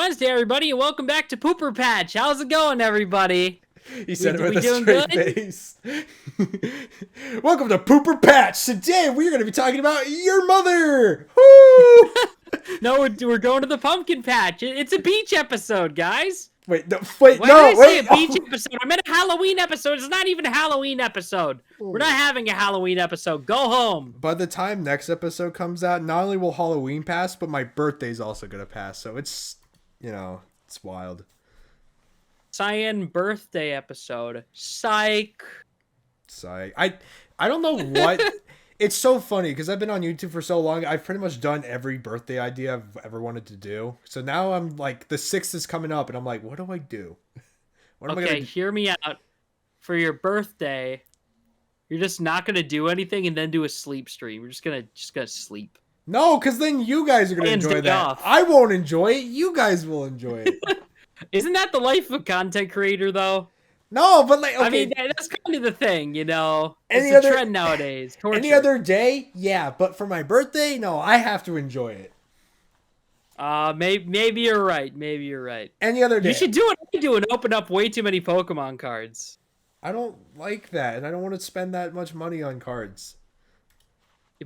Wednesday, everybody, and welcome back to Pooper Patch. How's it going, everybody? He said it with a straight face. Welcome to Pooper Patch. Today we're going to be talking about your mother. Woo! No, we're going to the pumpkin patch. It's a beach episode, guys. Wait, no, Why did I say a beach episode? I meant a Halloween episode. It's not even a Halloween episode. We're not having a Halloween episode. Go home. By the time next episode comes out, not only will Halloween pass, but my birthday's also going to pass. So it's, it's wild. Cyan birthday episode. Psych. I don't know what. It's so funny because I've been on YouTube for so long. I've pretty much done every birthday idea I've ever wanted to do. So now I'm like, the 6th is coming up, and I'm like, what do I do? What am I gonna do? Hear me out. For your birthday, you're just not gonna do anything and then do a sleep stream. You're just gonna sleep. No, because then you guys are gonna enjoy that. Off. I won't enjoy it. You guys will enjoy it. Isn't that the life of a content creator, though? No, but like, okay. I mean, that's kind of the thing, It's a trend nowadays. Torture. Any other day, yeah, but for my birthday, no, I have to enjoy it. Maybe you're right. Maybe you're right. Any other day. You should do what I do and open up way too many Pokemon cards. I don't like that, and I don't want to spend that much money on cards.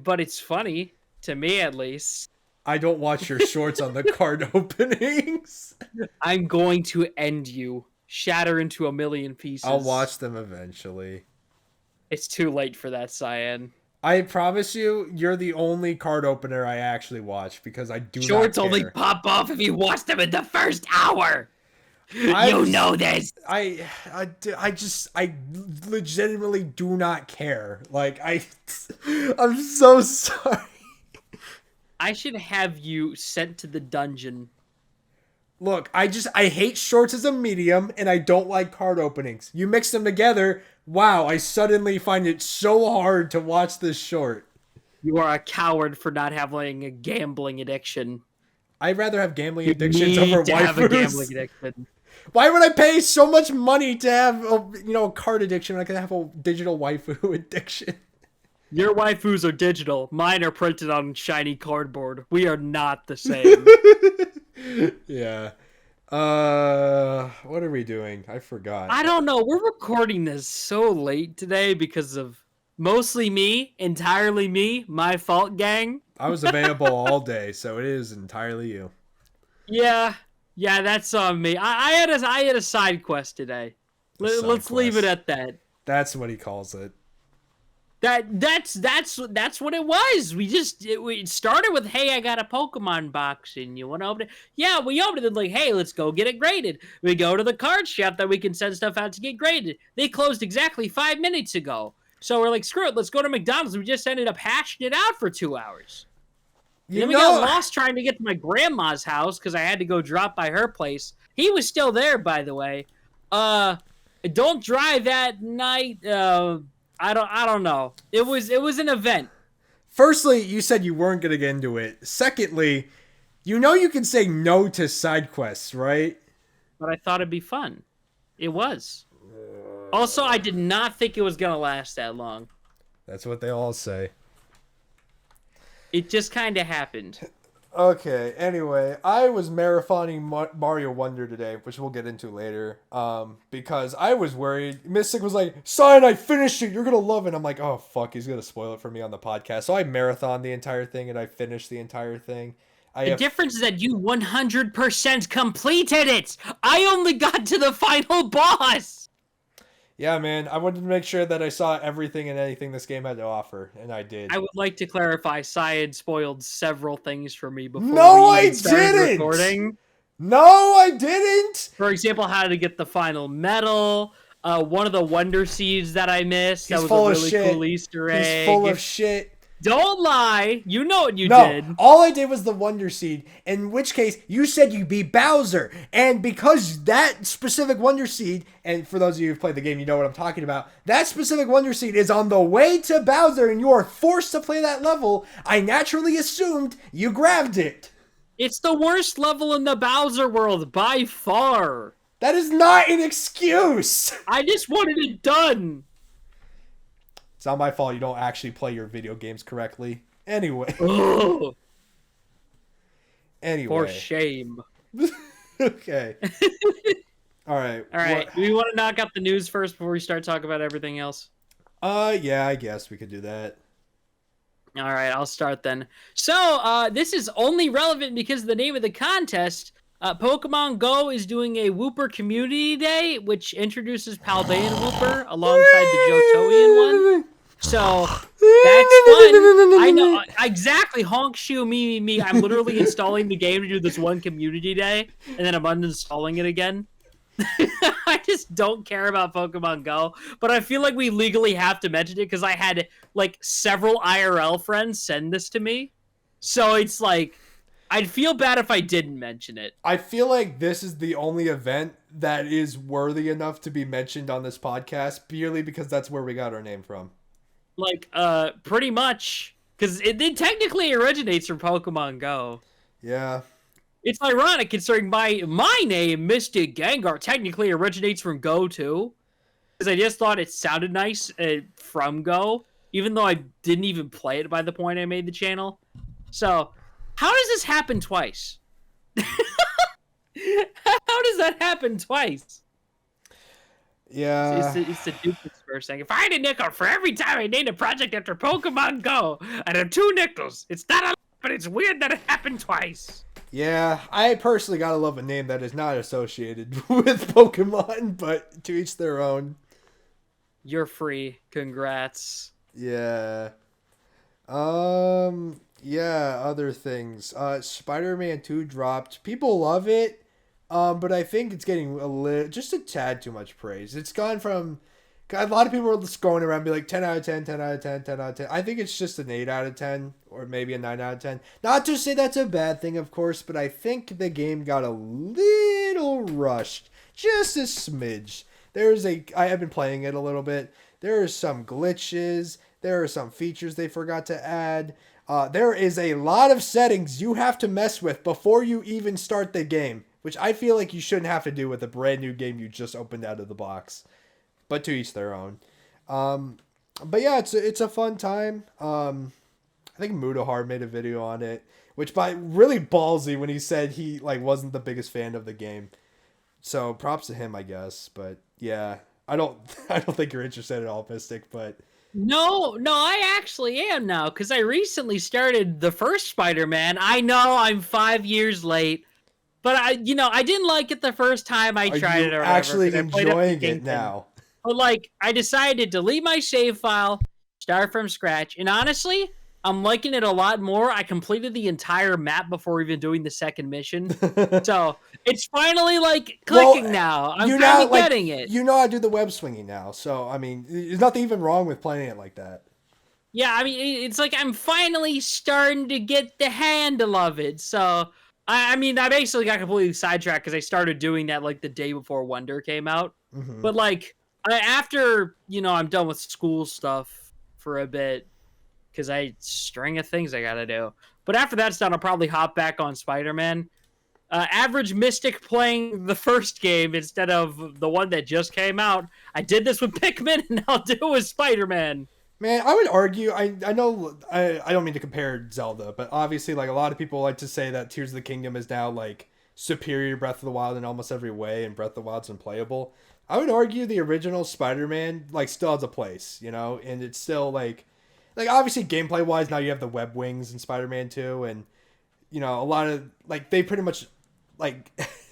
But it's funny, to me at least. I don't watch your shorts on the card openings. I'm going to end you. Shatter into a million pieces. I'll watch them eventually. It's too late for that, Cyan. I promise you, you're the only card opener I actually watch because I do Shorts not care. Only pop off if you watch them in the first hour. You know this. I legitimately do not care. Like, I'm so sorry. I should have you sent to the dungeon. Look, I hate shorts as a medium, and I don't like card openings. You mix them together, wow, I suddenly find it so hard to watch this short. You are a coward for not having a gambling addiction. I'd rather have gambling addictions over waifus. Have a gambling addiction. Why would I pay so much money to have a card addiction when I can have a digital waifu addiction? Your waifus are digital. Mine are printed on shiny cardboard. We are not the same. Yeah. What are we doing? I forgot. I don't know. We're recording this so late today because of mostly me, entirely me, my fault, gang. I was available all day, so it is entirely you. Yeah, that's on me. I had a side quest today. Let's leave it at that. That's what he calls it. That's what it was. We started with, hey, I got a Pokemon box and you want to open it. Yeah, we opened it like, hey, let's go get it graded. We go to the card shop that we can send stuff out to get graded. They closed exactly 5 minutes ago. So we're like, screw it, let's go to McDonald's. We just ended up hashing it out for 2 hours. Then we got lost trying to get to my grandma's house because I had to go drop by her place. He was still there, by the way. Don't drive at night. I don't know. It was an event. Firstly, you said you weren't going to get into it. Secondly, you can say no to side quests, right? But I thought it'd be fun. It was. Also, I did not think it was going to last that long. That's what they all say. It just kind of happened. Okay, anyway, I was marathoning Mario Wonder today, which we'll get into later, because I was worried. Mystic was like, "Sign, I finished it, you're gonna love it." I'm like, oh fuck, he's gonna spoil it for me on the podcast. So I marathoned the entire thing, and I finished the entire thing. The difference is that you 100% completed it! I only got to the final boss! Yeah, man, I wanted to make sure that I saw everything and anything this game had to offer, and I did. I would like to clarify, Cyan spoiled several things for me before we started recording. No, I didn't! For example, how to get the final medal, one of the Wonder Seeds that I missed. That was a really cool Easter egg. He's full of shit. Don't lie. You know what you did. No, all I did was the Wonder Seed, in which case you said you beat Bowser. And because that specific Wonder Seed, and for those of you who've played the game, you know what I'm talking about, that specific Wonder Seed is on the way to Bowser and you are forced to play that level, I naturally assumed you grabbed it. It's the worst level in the Bowser world by far. That is not an excuse. I just wanted it done. It's not my fault you don't actually play your video games correctly. Anyway. Ugh. Anyway. For shame. Okay. All right. All right. Do we want to knock out the news first before we start talking about everything else? Yeah, I guess we could do that. All right, I'll start then. So, this is only relevant because of the name of the contest. Pokemon Go is doing a Wooper Community Day, which introduces Paldean Wooper alongside the Johtoian one. So that's fun. I know exactly. Honk, shoe, me. I'm literally installing the game to do this one community day, and then I'm uninstalling it again. I just don't care about Pokemon Go, but I feel like we legally have to mention it because I had like several IRL friends send this to me. So it's like, I'd feel bad if I didn't mention it. I feel like this is the only event that is worthy enough to be mentioned on this podcast purely because that's where we got our name from. Like, pretty much, because it technically originates from Pokemon Go. Yeah. It's ironic considering my name, Mystic Gengar, technically originates from Go too. Because I just thought it sounded nice from Go, even though I didn't even play it by the point I made the channel. So, how does this happen twice? How does that happen twice? Yeah. It's the duplex first thing. If I had a nickel for every time I named a project after Pokemon Go, I'd have 2 nickels. It's not a lot, but it's weird that it happened twice. Yeah, I personally gotta love a name that is not associated with Pokemon, but to each their own. You're free. Congrats. Yeah. Yeah, other things. Spider-Man 2 dropped. People love it. But I think it's getting just a tad too much praise. It's gone from a lot of people are just going around and be like 10 out of 10, 10 out of 10, 10 out of 10. I think it's just an 8 out of 10 or maybe a 9 out of 10. Not to say that's a bad thing, of course, but I think the game got a little rushed. Just a smidge. I have been playing it a little bit. There are some glitches. There are some features they forgot to add. There is a lot of settings you have to mess with before you even start the game, which I feel like you shouldn't have to do with a brand new game you just opened out of the box. But to each their own. But yeah, it's a fun time. I think Mudahar made a video on it, which by really ballsy when he said he wasn't the biggest fan of the game. So props to him, I guess. But yeah, I don't think you're interested at all, Mystic. But No, I actually am now because I recently started the first Spider-Man. I know I'm 5 years late. But I didn't like it the first time I tried it. Or actually enjoying it now? But I decided to delete my save file, start from scratch, and honestly, I'm liking it a lot more. I completed the entire map before even doing the second mission, so it's finally clicking now. I'm finally getting it. You know how to do the web swinging now, so I mean, there's nothing even wrong with playing it like that. Yeah, I mean, it's like I'm finally starting to get the handle of it. So. I mean, I basically got completely sidetracked because I started doing that the day before Wonder came out. Mm-hmm. But after I'm done with school stuff for a bit because I string of things I gotta do. But after that's done, I'll probably hop back on Spider-Man. Average Mystic playing the first game instead of the one that just came out. I did this with Pikmin, and I'll do it with Spider-Man. Man, I would argue, I know, I don't mean to compare Zelda, but obviously, a lot of people like to say that Tears of the Kingdom is now, superior to Breath of the Wild in almost every way, and Breath of the Wild's unplayable. I would argue the original Spider-Man, still has a place, and it's still, obviously, gameplay-wise, now you have the web wings in Spider-Man 2, and, a lot of, they pretty much,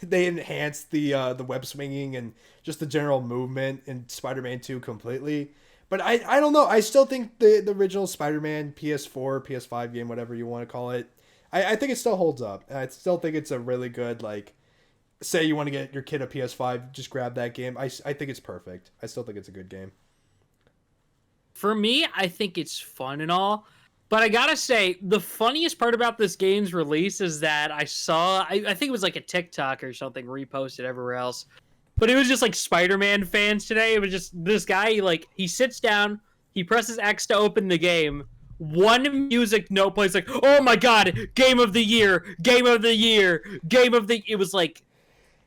they enhanced the web swinging and just the general movement in Spider-Man 2 completely. But I don't know. I still think the original Spider-Man PS4, PS5 game, whatever you want to call it, I think it still holds up. I still think it's a really good, say you want to get your kid a PS5, just grab that game. I think it's perfect. I still think it's a good game. For me, I think it's fun and all. But I gotta say, the funniest part about this game's release is that I saw, I think it was a TikTok or something reposted everywhere else. But it was just Spider-Man fans today. It was just this guy, he sits down, he presses X to open the game. One music note plays oh my god, game of the year, game of the year, game of the... It was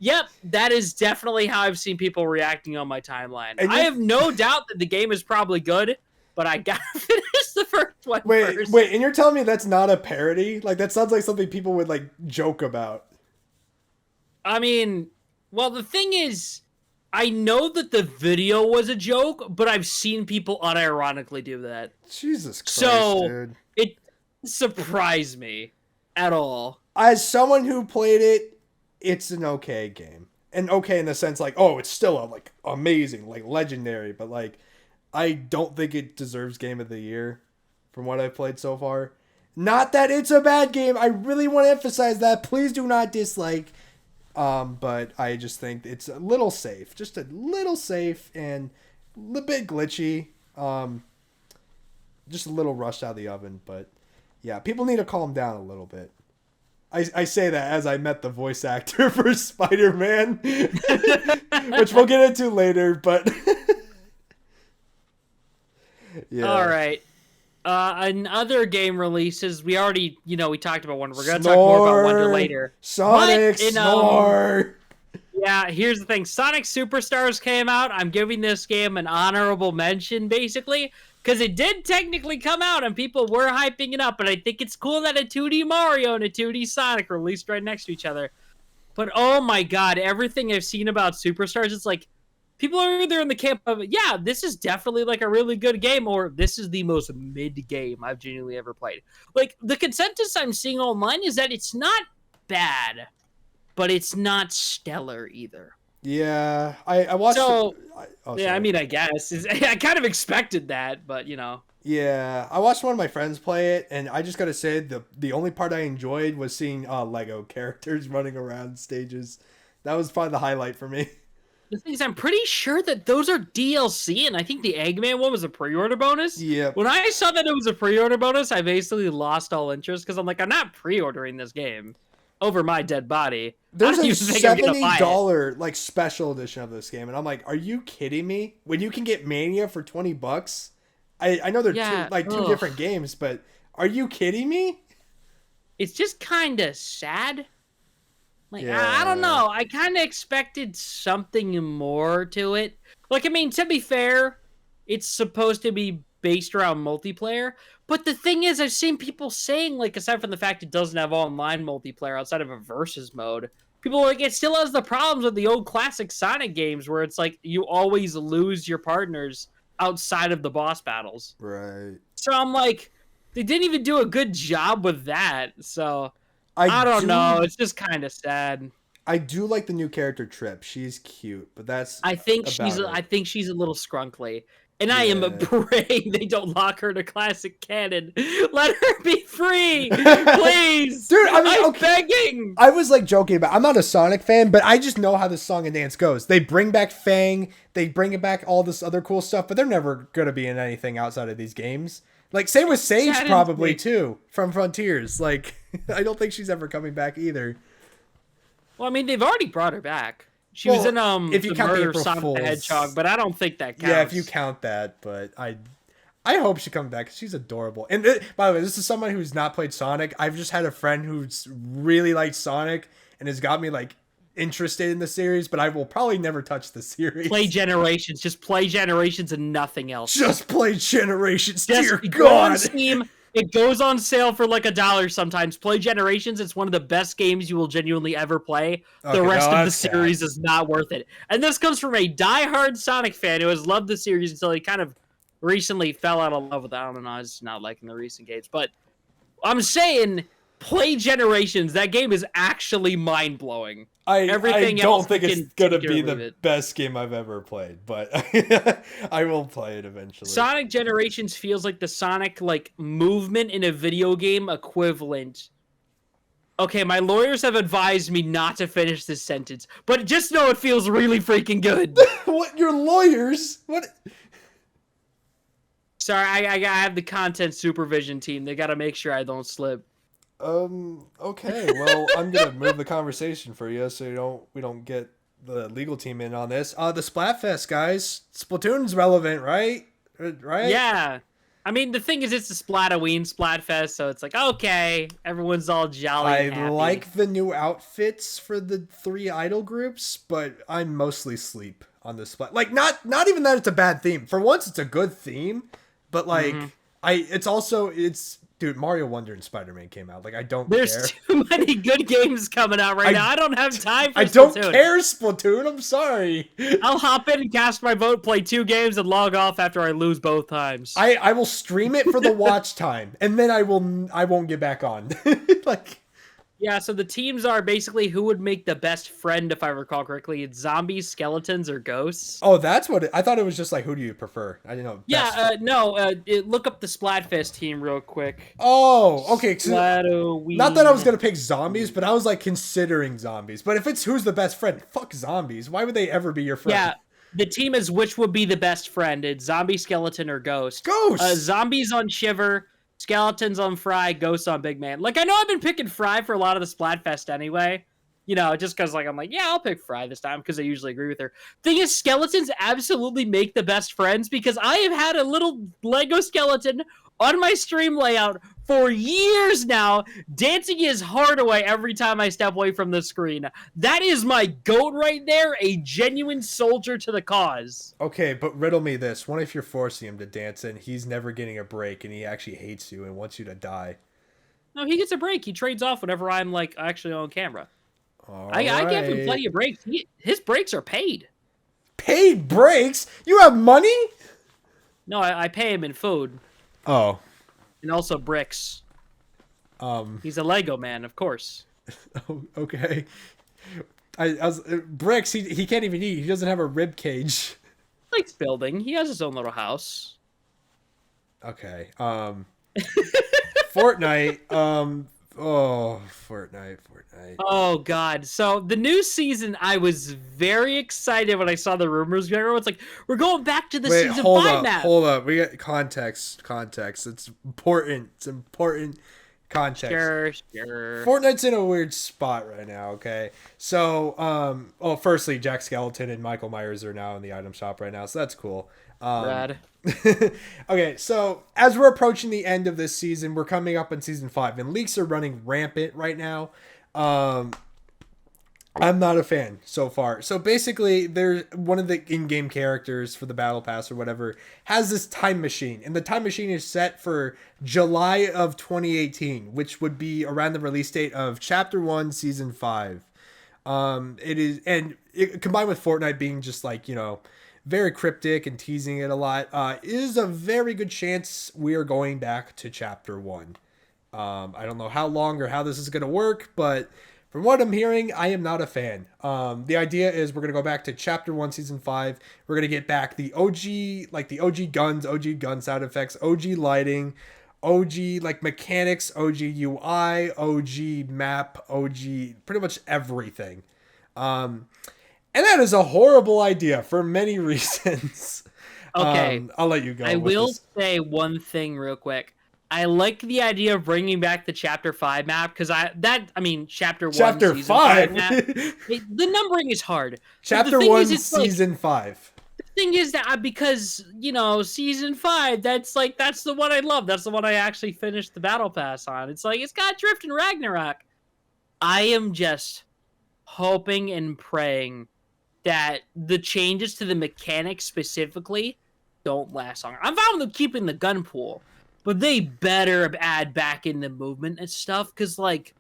yep, that is definitely how I've seen people reacting on my timeline. And I have no doubt that the game is probably good, but I gotta finish the first one first. Wait, and you're telling me that's not a parody? That sounds like something people would, joke about. I mean, well, the thing is, I know that the video was a joke, but I've seen people unironically do that. Jesus Christ, So dude. it surprised me at all. As someone who played it, it's an okay game. And okay in the sense like, oh, it's still like amazing, like legendary, but like I don't think it deserves game of the year from what I've played so far. Not that it's a bad game. I really want to emphasize that. Please do not dislike. But I just think it's a little safe. Just a little safe and a bit glitchy. Just a little rushed out of the oven, but yeah, people need to calm down a little bit. I say that as I met the voice actor for Spider-Man, which we'll get into later, but yeah. All right. And other game releases, we already, we talked about one. We're going to talk more about Wonder later. Sonic Snore! Yeah, here's the thing. Sonic Superstars came out. I'm giving this game an honorable mention, basically, because it did technically come out and people were hyping it up. And I think it's cool that a 2D Mario and a 2D Sonic released right next to each other. But oh my god, everything I've seen about Superstars, it's like, people are either in the camp of, yeah, this is definitely like a really good game, or this is the most mid game I've genuinely ever played. Like, the consensus I'm seeing online is that it's not bad, but it's not stellar either. Yeah, I watched. So, sorry. I mean, I guess I kind of expected that, but Yeah, I watched one of my friends play it, and I just gotta say the only part I enjoyed was seeing Lego characters running around stages. That was probably the highlight for me. The thing is, I'm pretty sure that those are DLC, and I think the Eggman one was a pre-order bonus. Yeah. When I saw that it was a pre-order bonus, I basically lost all interest because I'm like, I'm not pre-ordering this game over my dead body. There's a $70 like special edition of this game, and I'm like, are you kidding me? When you can get Mania for $20? I know they're two different games, but are you kidding me? It's just kind of sad. Like, yeah. I don't know. I kind of expected something more to it. Like, I mean, to be fair, it's supposed to be based around multiplayer. But the thing is, I've seen people saying, like, aside from the fact it doesn't have online multiplayer outside of a versus mode, people are like, it still has the problems of the old classic Sonic games where it's like you always lose your partners outside of the boss battles. Right. So I'm like, they didn't even do a good job with that. So I don't know. It's just kind of sad. I do like the new character Trip. She's cute, but I think she's a little scrunkly. And I am praying they don't lock her to classic canon. Let her be free, please. Dude, I'm begging. I was like joking about. I'm not a Sonic fan, but I just know how the song and dance goes. They bring back Fang, they bring back all this other cool stuff, but they're never gonna be in anything outside of these games. Like same with Sage probably too from Frontiers. Like I don't think she's ever coming back either. Well, I mean they've already brought her back. She was in if you count Murder Sonic the Hedgehog, but I don't think that counts. Yeah, if you count that, but I hope she comes back because she's adorable. And by the way, this is someone who's not played Sonic. I've just had a friend who's really liked Sonic and has got me like interested in the series, but I will probably never touch the series. Play Generations. Just play Generations and nothing else. Just play Generations, dear God. Steam. It goes on sale for like $1 sometimes. Play Generations. It's one of the best games you will genuinely ever play. The rest of the series is not worth it. And this comes from a diehard Sonic fan who has loved the series until he kind of recently fell out of love with it. I don't know. I was not liking the recent games. But I'm saying, play Generations. That game is actually mind-blowing. I don't think it's going to be the best game I've ever played, but I will play it eventually. Sonic Generations feels like the Sonic movement in a video game equivalent. Okay, my lawyers have advised me not to finish this sentence, but just know it feels really freaking good. What? Your lawyers? What? Sorry, I have the content supervision team. They got to make sure I don't slip. Okay, well, I'm gonna move the conversation for you so we don't get the legal team in on this. The Splatfest, guys. Splatoon's relevant, right? Right? Yeah. I mean, the thing is, it's a Splatoween Splatfest, so it's like, okay, everyone's all jolly and happy. I like the new outfits for the 3 idol groups, but I'm mostly sleep on the Splat. Like, not even that it's a bad theme. For once, it's a good theme, but like, it's Dude, Mario Wonder and Spider-Man came out. Like, I don't There's care. too many good games coming out right now. I don't have time for I Splatoon. don't care, Splatoon. I'm sorry. I'll hop in and cast my vote, play 2 games, and log off after I lose both times. I will stream it for the watch time, and then I won't get back on. Like, yeah, so the teams are basically who would make the best friend, if I recall correctly. It's zombies, skeletons, or ghosts. oh, that's what I thought it was just like, who do you prefer? I didn't know. Yeah, look up the Splatfest team real quick. Oh, okay. So, Splatoween. not that I was gonna pick zombies, but I was like considering zombies. But if it's who's the best friend, fuck zombies. Why would they ever be your friend? Yeah, the team is which would be the best friend. It's zombie, skeleton, or ghost. Ghost. Zombies on Shiver, skeletons on Fry, ghosts on Big Man. Like, I know I've been picking Fry for a lot of the Splatfest anyway. You know, just because, like, I'm like, yeah, I'll pick Fry this time because I usually agree with her. Thing is, skeletons absolutely make the best friends because I have had a little Lego skeleton on my stream layout for years now, dancing his heart away every time I step away from the screen. That is my goat right there, a genuine soldier to the cause. Okay, but riddle me this. What if you're forcing him to dance and he's never getting a break and he actually hates you and wants you to die? No, he gets a break. He trades off whenever I'm, like, actually on camera. I give him plenty of breaks. His breaks are paid. Paid breaks? You have money? No, I pay him in food. Oh. And also bricks. He's a Lego man, of course. Oh, okay. I was bricks. He can't even eat. He doesn't have a rib cage. He likes building. He has his own little house. Okay. Fortnite. Oh, Fortnite. Oh God! So the new season, I was very excited when I saw the rumors. Everyone's like, "We're going back to the season 5 map." Hold up. We got context. It's important. It's important. Context. Sure. Fortnite's in a weird spot right now, okay? So, firstly, Jack Skeleton and Michael Myers are now in the item shop right now, so that's cool. Rad. Okay, so as we're approaching the end of this season, we're coming up on season 5, and leaks are running rampant right now. I'm not a fan so far. So basically, there's one of the in-game characters for the battle pass or whatever has this time machine, and the time machine is set for July of 2018, which would be around the release date of Chapter 1, Season 5. It is, and it, combined with Fortnite being just like, you know, very cryptic and teasing it a lot, is a very good chance we are going back to Chapter 1. I don't know how long or how this is going to work, but from what I'm hearing, I am not a fan. The idea is we're going to go back to Chapter 1, Season 5. We're going to get back the OG, like the OG guns, OG gun sound effects, OG lighting, OG like mechanics, OG UI, OG map, OG, pretty much everything. And that is a horrible idea for many reasons. Okay. I'll let you go. I will say one thing real quick. I like the idea of bringing back the Chapter 5 map because Chapter 1, Chapter Season 5 map. The numbering is hard. Chapter 1, Season 5. The thing is that because, you know, Season 5, that's the one I love. That's the one I actually finished the Battle Pass on. It's like, it's got Drift and Ragnarok. I am just hoping and praying that the changes to the mechanics specifically don't last long. I'm fine with keeping the gun pool, but they better add back in the movement and stuff, because, like,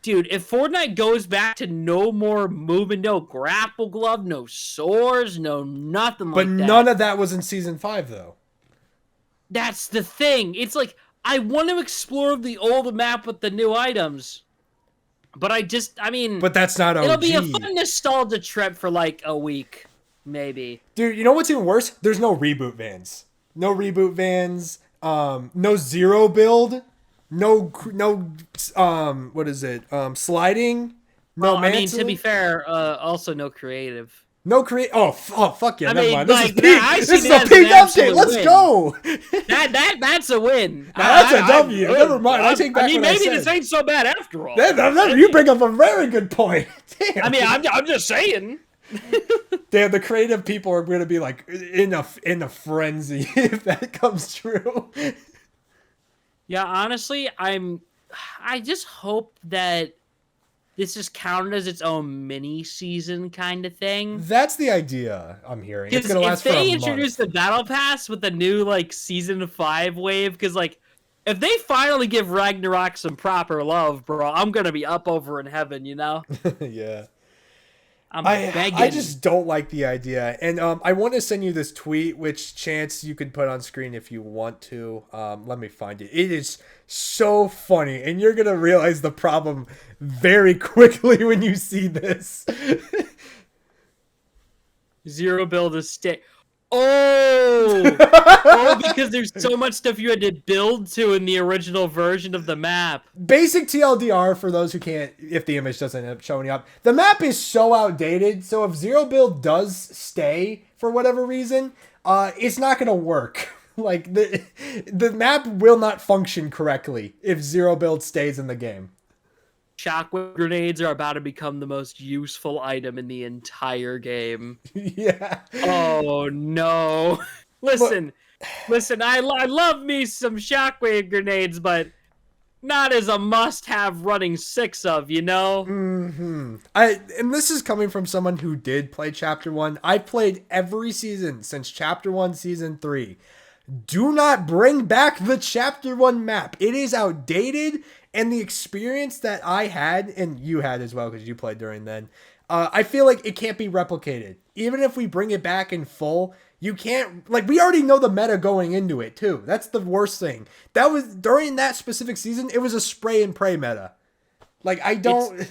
dude, if Fortnite goes back to no more movement, no grapple glove, no swords, no nothing like that. But none of that was in Season 5, though. That's the thing. It's like, I want to explore the old map with the new items, but But that's not OG. It'll be a fun nostalgia trip for, like, a week, maybe. Dude, you know what's even worse? There's no reboot vans. No reboot vans. No zero build, what is it? Sliding. No, I mean, to be fair, also no creative. No create. Oh, fuck yeah! Never mind. Like, This is a peak update. Let's go. That's a win. That's a W. Never mind. I take back what I said. Maybe this ain't so bad after all. You bring up a very good point. Damn. I mean, I'm just saying. Damn, the creative people are going to be like in a frenzy if that comes true. Yeah, honestly, I just hope that this is counted as its own mini season kind of thing. That's the idea I'm hearing. It's going to last for a month. If they introduce the battle pass with the new like season 5 wave, because like if they finally give Ragnarok some proper love, bro, I'm gonna be up over in heaven, you know? Yeah. I'm I begging. just don't like the idea. And I want to send you this tweet, which Chance you can put on screen if you want to. Let me find it. It is so funny, and you're gonna realize the problem very quickly when you see this. Zero build is stay. Oh, because there's so much stuff you had to build to in the original version of the map. Basic TLDR for those who can't, if the image doesn't end up showing up. The map is so outdated, so if Zero Build does stay for whatever reason, it's not gonna work. Like the map will not function correctly if Zero Build stays in the game. Shockwave grenades are about to become the most useful item in the entire game. Yeah. Oh no! Listen, I love me some shockwave grenades, but not as a must-have running 6 of, you know? Mm-hmm. And this is coming from someone who did play Chapter 1. I played every season since Chapter 1, Season 3. Do not bring back the Chapter 1 map. It is outdated, and the experience that I had, and you had as well because you played during then, I feel like it can't be replicated. Even if we bring it back in full, you can't, like, we already know the meta going into it, too. That's the worst thing. That was, during that specific season, it was a spray and pray meta. Like, I don't...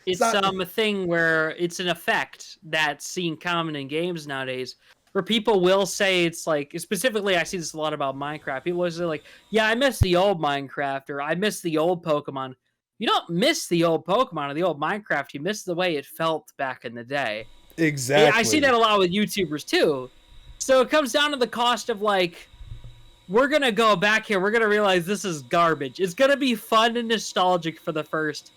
It's a thing where it's an effect that's seen common in games nowadays, where people will say it's like, specifically, I see this a lot about Minecraft. People always say like, yeah, I miss the old Minecraft, or I miss the old Pokemon. You don't miss the old Pokemon or the old Minecraft. You miss the way it felt back in the day. Exactly. Yeah, I see that a lot with YouTubers too. So it comes down to the cost of like, we're going to go back here. We're going to realize this is garbage. It's going to be fun and nostalgic for the first,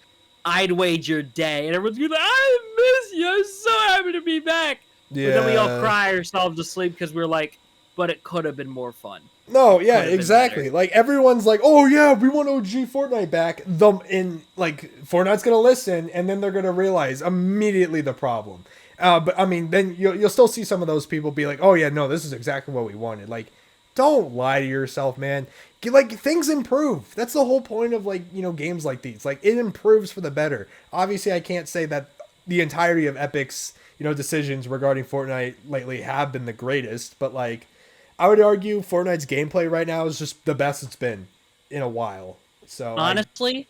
I'd wager, day. And everyone's going to be like, I miss you. I'm so happy to be back. Yeah. But then we all cry ourselves to sleep because we're like, but it could have been more fun. No, yeah, exactly. Like, everyone's like, oh, yeah, we want OG Fortnite back. Fortnite's going to listen, and then they're going to realize immediately the problem. But, I mean, then you'll still see some of those people be like, oh, yeah, no, this is exactly what we wanted. Like, don't lie to yourself, man. Like, things improve. That's the whole point of, like, you know, games like these. Like, it improves for the better. Obviously, I can't say that the entirety of Epic's, you know, decisions regarding Fortnite lately have been the greatest, but, like, I would argue Fortnite's gameplay right now is just the best it's been in a while. So honestly,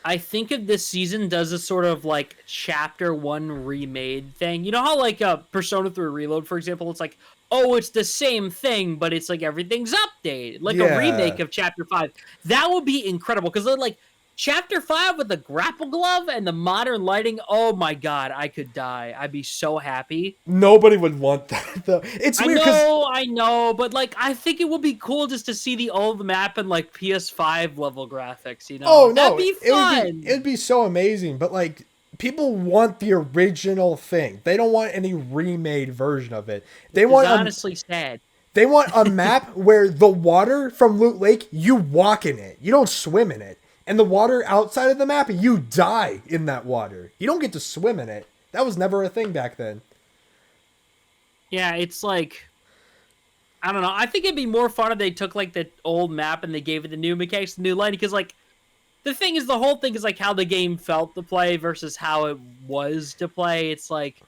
I think if this season does a sort of like Chapter 1 remade thing, you know how like Persona 3 Reload, for example, it's like, oh, it's the same thing, but it's like everything's updated, like a remake of Chapter 5. That would be incredible because like Chapter 5 with the grapple glove and the modern lighting, oh my god, I could die. I'd be so happy. Nobody would want that, though. It's weird. I know, but like, I think it would be cool just to see the old map and like PS5 level graphics, you know? Oh, no. That'd be fun. It'd be so amazing, but like, people want the original thing. They don't want any remade version of it. They want honestly sad. They want a map where the water from Loot Lake, you walk in it. You don't swim in it. And the water outside of the map, you die in that water. You don't get to swim in it. That was never a thing back then. Yeah, it's like, I don't know. I think it'd be more fun if they took like the old map and they gave it the new mechanics, the new lighting. Because like, the thing is, the whole thing is like how the game felt to play versus how it was to play. It's like,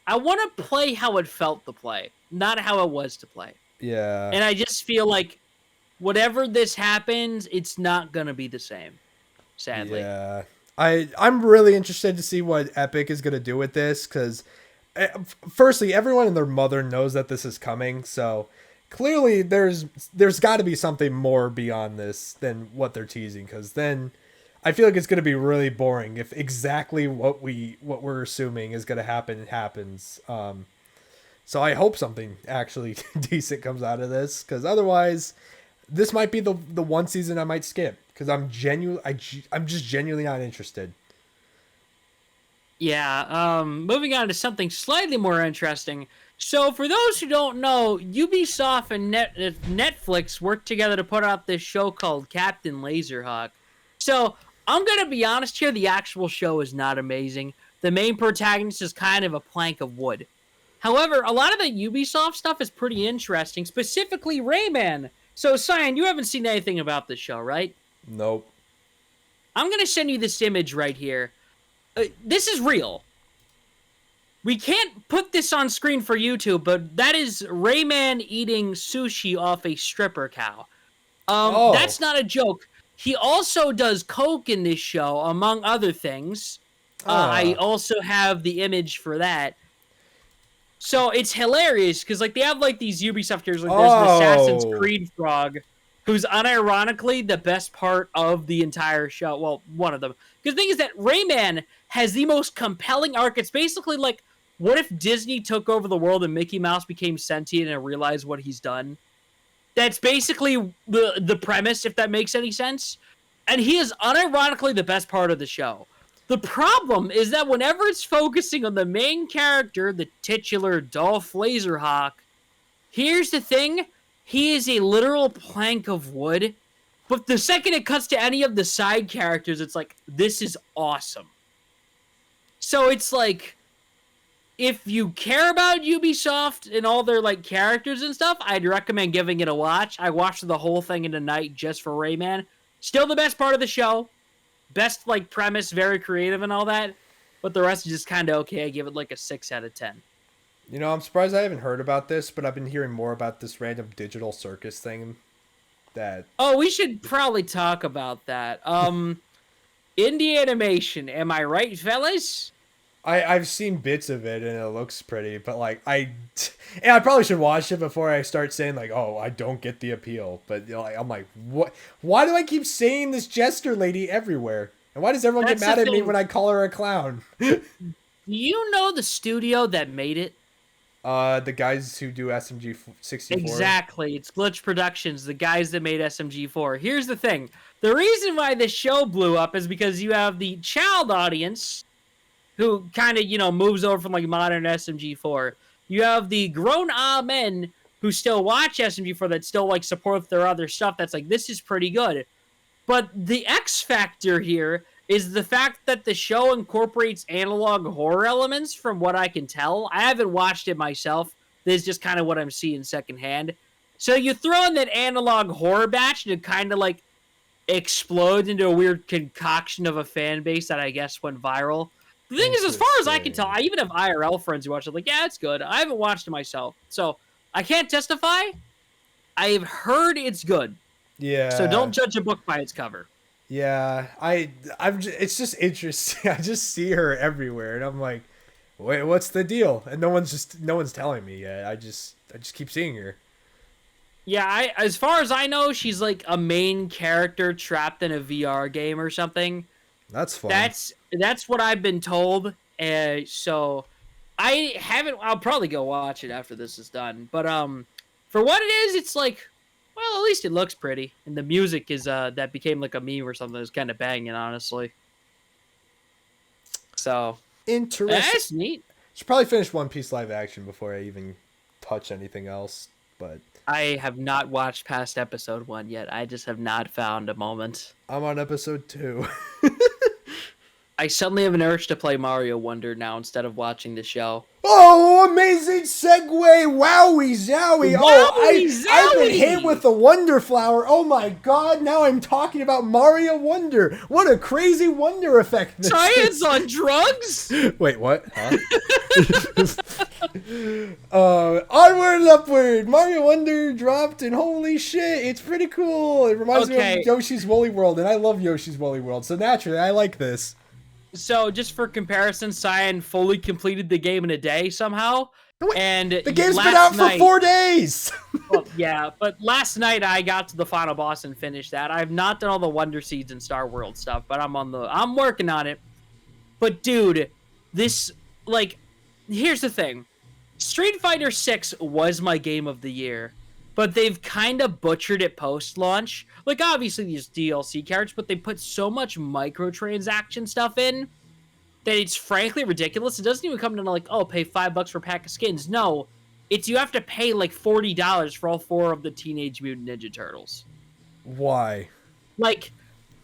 I want to play how it felt to play, not how it was to play. Yeah. And I just feel like, whatever this happens, it's not gonna be the same, sadly. Yeah, I'm really interested to see what Epic is gonna do with this because, firstly, everyone and their mother knows that this is coming, so clearly there's got to be something more beyond this than what they're teasing. Because then I feel like it's gonna be really boring if exactly what we're assuming is gonna happen happens. So I hope something actually decent comes out of this because otherwise, this might be the one season I might skip because I'm just genuinely not interested. Yeah. Moving on to something slightly more interesting. So for those who don't know, Ubisoft and Netflix worked together to put out this show called Captain Laserhawk. So I'm gonna be honest here, the actual show is not amazing. The main protagonist is kind of a plank of wood. However, a lot of the Ubisoft stuff is pretty interesting, specifically Rayman. So, Cyan, you haven't seen anything about this show, right? Nope. I'm going to send you this image right here. This is real. We can't put this on screen for YouTube, but that is Rayman eating sushi off a stripper cow. Oh. That's not a joke. He also does coke in this show, among other things. I also have the image for that. So it's hilarious because like they have like these Ubisoft characters. Like there's an Assassin's Creed frog, who's unironically the best part of the entire show. Well, one of them. Because the thing is that Rayman has the most compelling arc. It's basically like, what if Disney took over the world and Mickey Mouse became sentient and realized what he's done? That's basically the premise, if that makes any sense. And he is unironically the best part of the show. The problem is that whenever it's focusing on the main character, the titular Dolph Laserhawk, here's the thing. He is a literal plank of wood. But the second it cuts to any of the side characters, it's like, this is awesome. So it's like, if you care about Ubisoft and all their like characters and stuff, I'd recommend giving it a watch. I watched the whole thing in a night just for Rayman. Still the best part of the show. Best like premise, very creative and all that. But the rest is just kind of okay. I give it like a 6 out of 10. You know, I'm surprised I haven't heard about this, but I've been hearing more about this random digital circus thing. Oh, we should probably talk about that. Indie animation, am I right, fellas? I've seen bits of it and it looks pretty, but like I probably should watch it before I start saying like, oh, I don't get the appeal. But you know, I'm like, what? Why do I keep saying this jester lady everywhere? And why does everyone get mad at me when I call her a clown? Do you know the studio that made it? The guys who do SMG 64. Exactly. It's Glitch Productions, the guys that made SMG4. Here's the thing. The reason why this show blew up is because you have the child audience who kind of, you know, moves over from like modern SMG4. You have the grown men who still watch SMG4 that still like support their other stuff that's like, this is pretty good. But the X factor here is the fact that the show incorporates analog horror elements from what I can tell. I haven't watched it myself. This is just kind of what I'm seeing secondhand. So you throw in that analog horror batch and it kind of like explodes into a weird concoction of a fan base that I guess went viral. The thing is, as far as I can tell, I even have IRL friends who watch it. Like, yeah, it's good. I haven't watched it myself. So I can't testify. I've heard it's good. Yeah. So don't judge a book by its cover. Yeah, it's just interesting. I just see her everywhere, and I'm like, wait, what's the deal? And no one's telling me yet. I just keep seeing her. Yeah, as far as I know, she's like a main character trapped in a VR game or something. That's fun. That's what I've been told. So I haven't. I'll probably go watch it after this is done. But for what it is, it's like, well, at least it looks pretty, and the music is that became like a meme or something. It's kind of banging, honestly. So interesting. That's neat. Should probably finish One Piece live action before I even touch anything else. But I have not watched past episode 1 yet. I just have not found a moment. I'm on episode 2. I suddenly have an urge to play Mario Wonder now instead of watching the show. Oh, amazing segue! Wowie zowie! I've been hit with the Wonder Flower. Oh my god! Now I'm talking about Mario Wonder. What a crazy wonder effect! Science on drugs? Wait, what? Huh? Onward and upward. Mario Wonder dropped, and holy shit, it's pretty cool. It reminds me of Yoshi's Woolly World, and I love Yoshi's Woolly World. So naturally, I like this. So, just for comparison, Cyan fully completed the game in a day somehow. And the game's been out for 4 days! Well, yeah, but last night I got to the final boss and finished that. I have not done all the Wonder Seeds and Star World stuff, but I'm working on it. But dude, this, like, here's the thing. Street Fighter 6 was my game of the year, but they've kind of butchered it post-launch. Like, obviously, these DLC characters, but they put so much microtransaction stuff in that it's frankly ridiculous. It doesn't even come to, like, oh, pay $5 for a pack of skins. No, it's you have to pay, like, $40 for all 4 of the Teenage Mutant Ninja Turtles. Why? Like,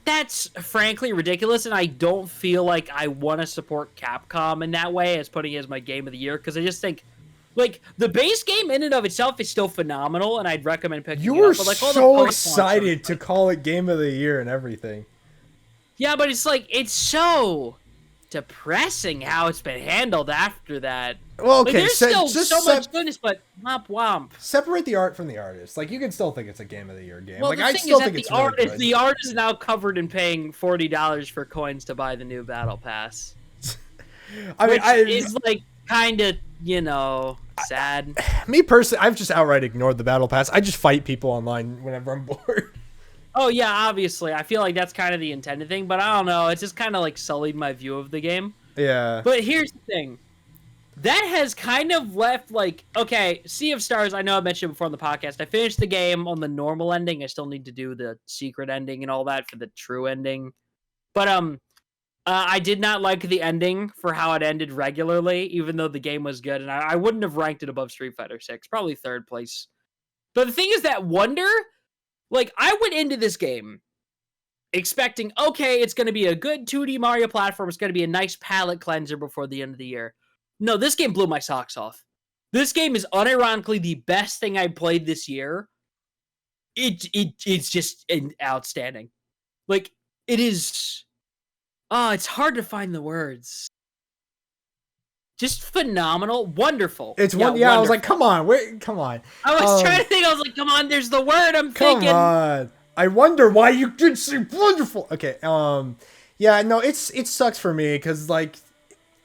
that's frankly ridiculous, and I don't feel like I want to support Capcom in that way as putting it as my game of the year, because I just think, Like the base game in and of itself is still phenomenal, and I'd recommend picking You it were up. But like all the so post-launch stuff, excited to call it Game of the Year and everything. yeah, but it's like it's so depressing how it's been handled after that. Well, Like okay, there's still so much goodness, but womp womp. separate the art from the artist. Like you can still think it's a Game of the Year game. Well, Like the I thing still is that think it's the art, really good. the art is now covered in paying $40 for coins to buy the new battle pass. I mean, which is like kind of sad. Me personally, I've just outright ignored the battle pass. I just fight people online whenever I'm bored. Oh yeah, obviously. I feel like that's kind of the intended thing, but I don't know. It's just kind of like sullied my view of the game. Yeah. But here's the thing. That has kind of left like, okay, Sea of Stars, I know I mentioned before on the podcast. I finished the game on the normal ending. I still need to do the secret ending and all that for the true ending. But I did not like the ending for how it ended regularly, even though the game was good, and I wouldn't have ranked it above Street Fighter 6, probably third place. But the thing is that Wonder, like, I went into this game expecting, okay, it's going to be a good 2D Mario platform. It's going to be a nice palate cleanser before the end of the year. No, this game blew my socks off. This game is unironically the best thing I played this year. It's just outstanding. Like, it is... Oh, it's hard to find the words. Just phenomenal. Wonderful. It's yeah, one. Yeah, wonderful. I was like, come on, wait, come on. I was trying to think. I was like, come on, there's the word I'm Come thinking. on. I wonder why you did say wonderful. Okay. Yeah. No. It sucks for me because like,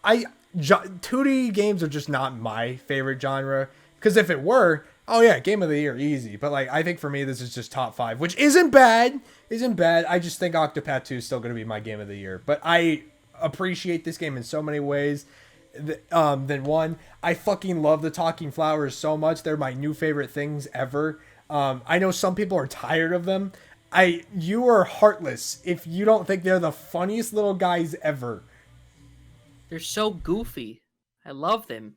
2D games are just not my favorite genre. Because if it were, oh yeah, Game of the Year, easy. But like, I think for me, this is just top 5, which isn't bad. Isn't bad. I just think Octopath 2 is still going to be my Game of the Year. But I appreciate this game in so many ways. Than one, I fucking love the talking flowers so much. They're my new favorite things ever. I know some people are tired of them. You are heartless if you don't think they're the funniest little guys ever. They're so goofy. I love them.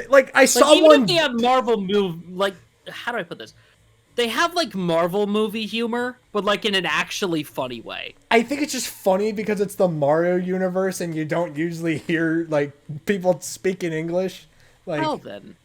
Like I saw even one. If they have Marvel move, like, how do I put this? They have like Marvel movie humor, but like in an actually funny way. I think it's just funny because it's the Mario universe, and you don't usually hear like people speak in English. Like, well then.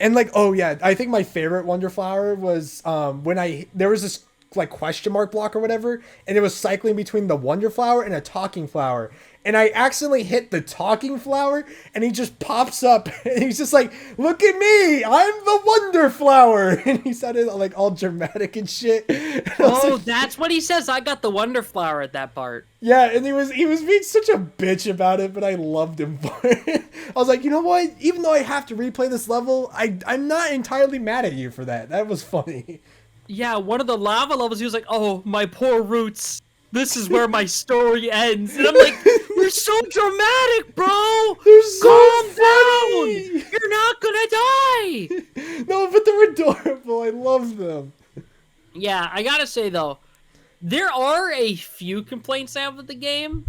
And like, oh yeah, I think my favorite Wonder Flower was when there was this like question mark block or whatever, and it was cycling between the Wonder Flower and a talking flower. And I accidentally hit the talking flower, and he just pops up, and he's just like, "Look at me, I'm the Wonder Flower," and he sounded like all dramatic and shit. And oh, like, that's what he says. I got the Wonder Flower at that part. yeah, and he was being such a bitch about it, but I loved him for it. I was like, you know what? Even though I have to replay this level, I'm not entirely mad at you for that. That was funny. Yeah, one of the lava levels, he was like, "Oh, my poor roots. This is where my story ends." And I'm like, "You're so dramatic, bro. They're so Calm funny. down. You're not gonna die." No, but they're adorable. I love them. Yeah, I gotta say though, there are a few complaints I have with the game,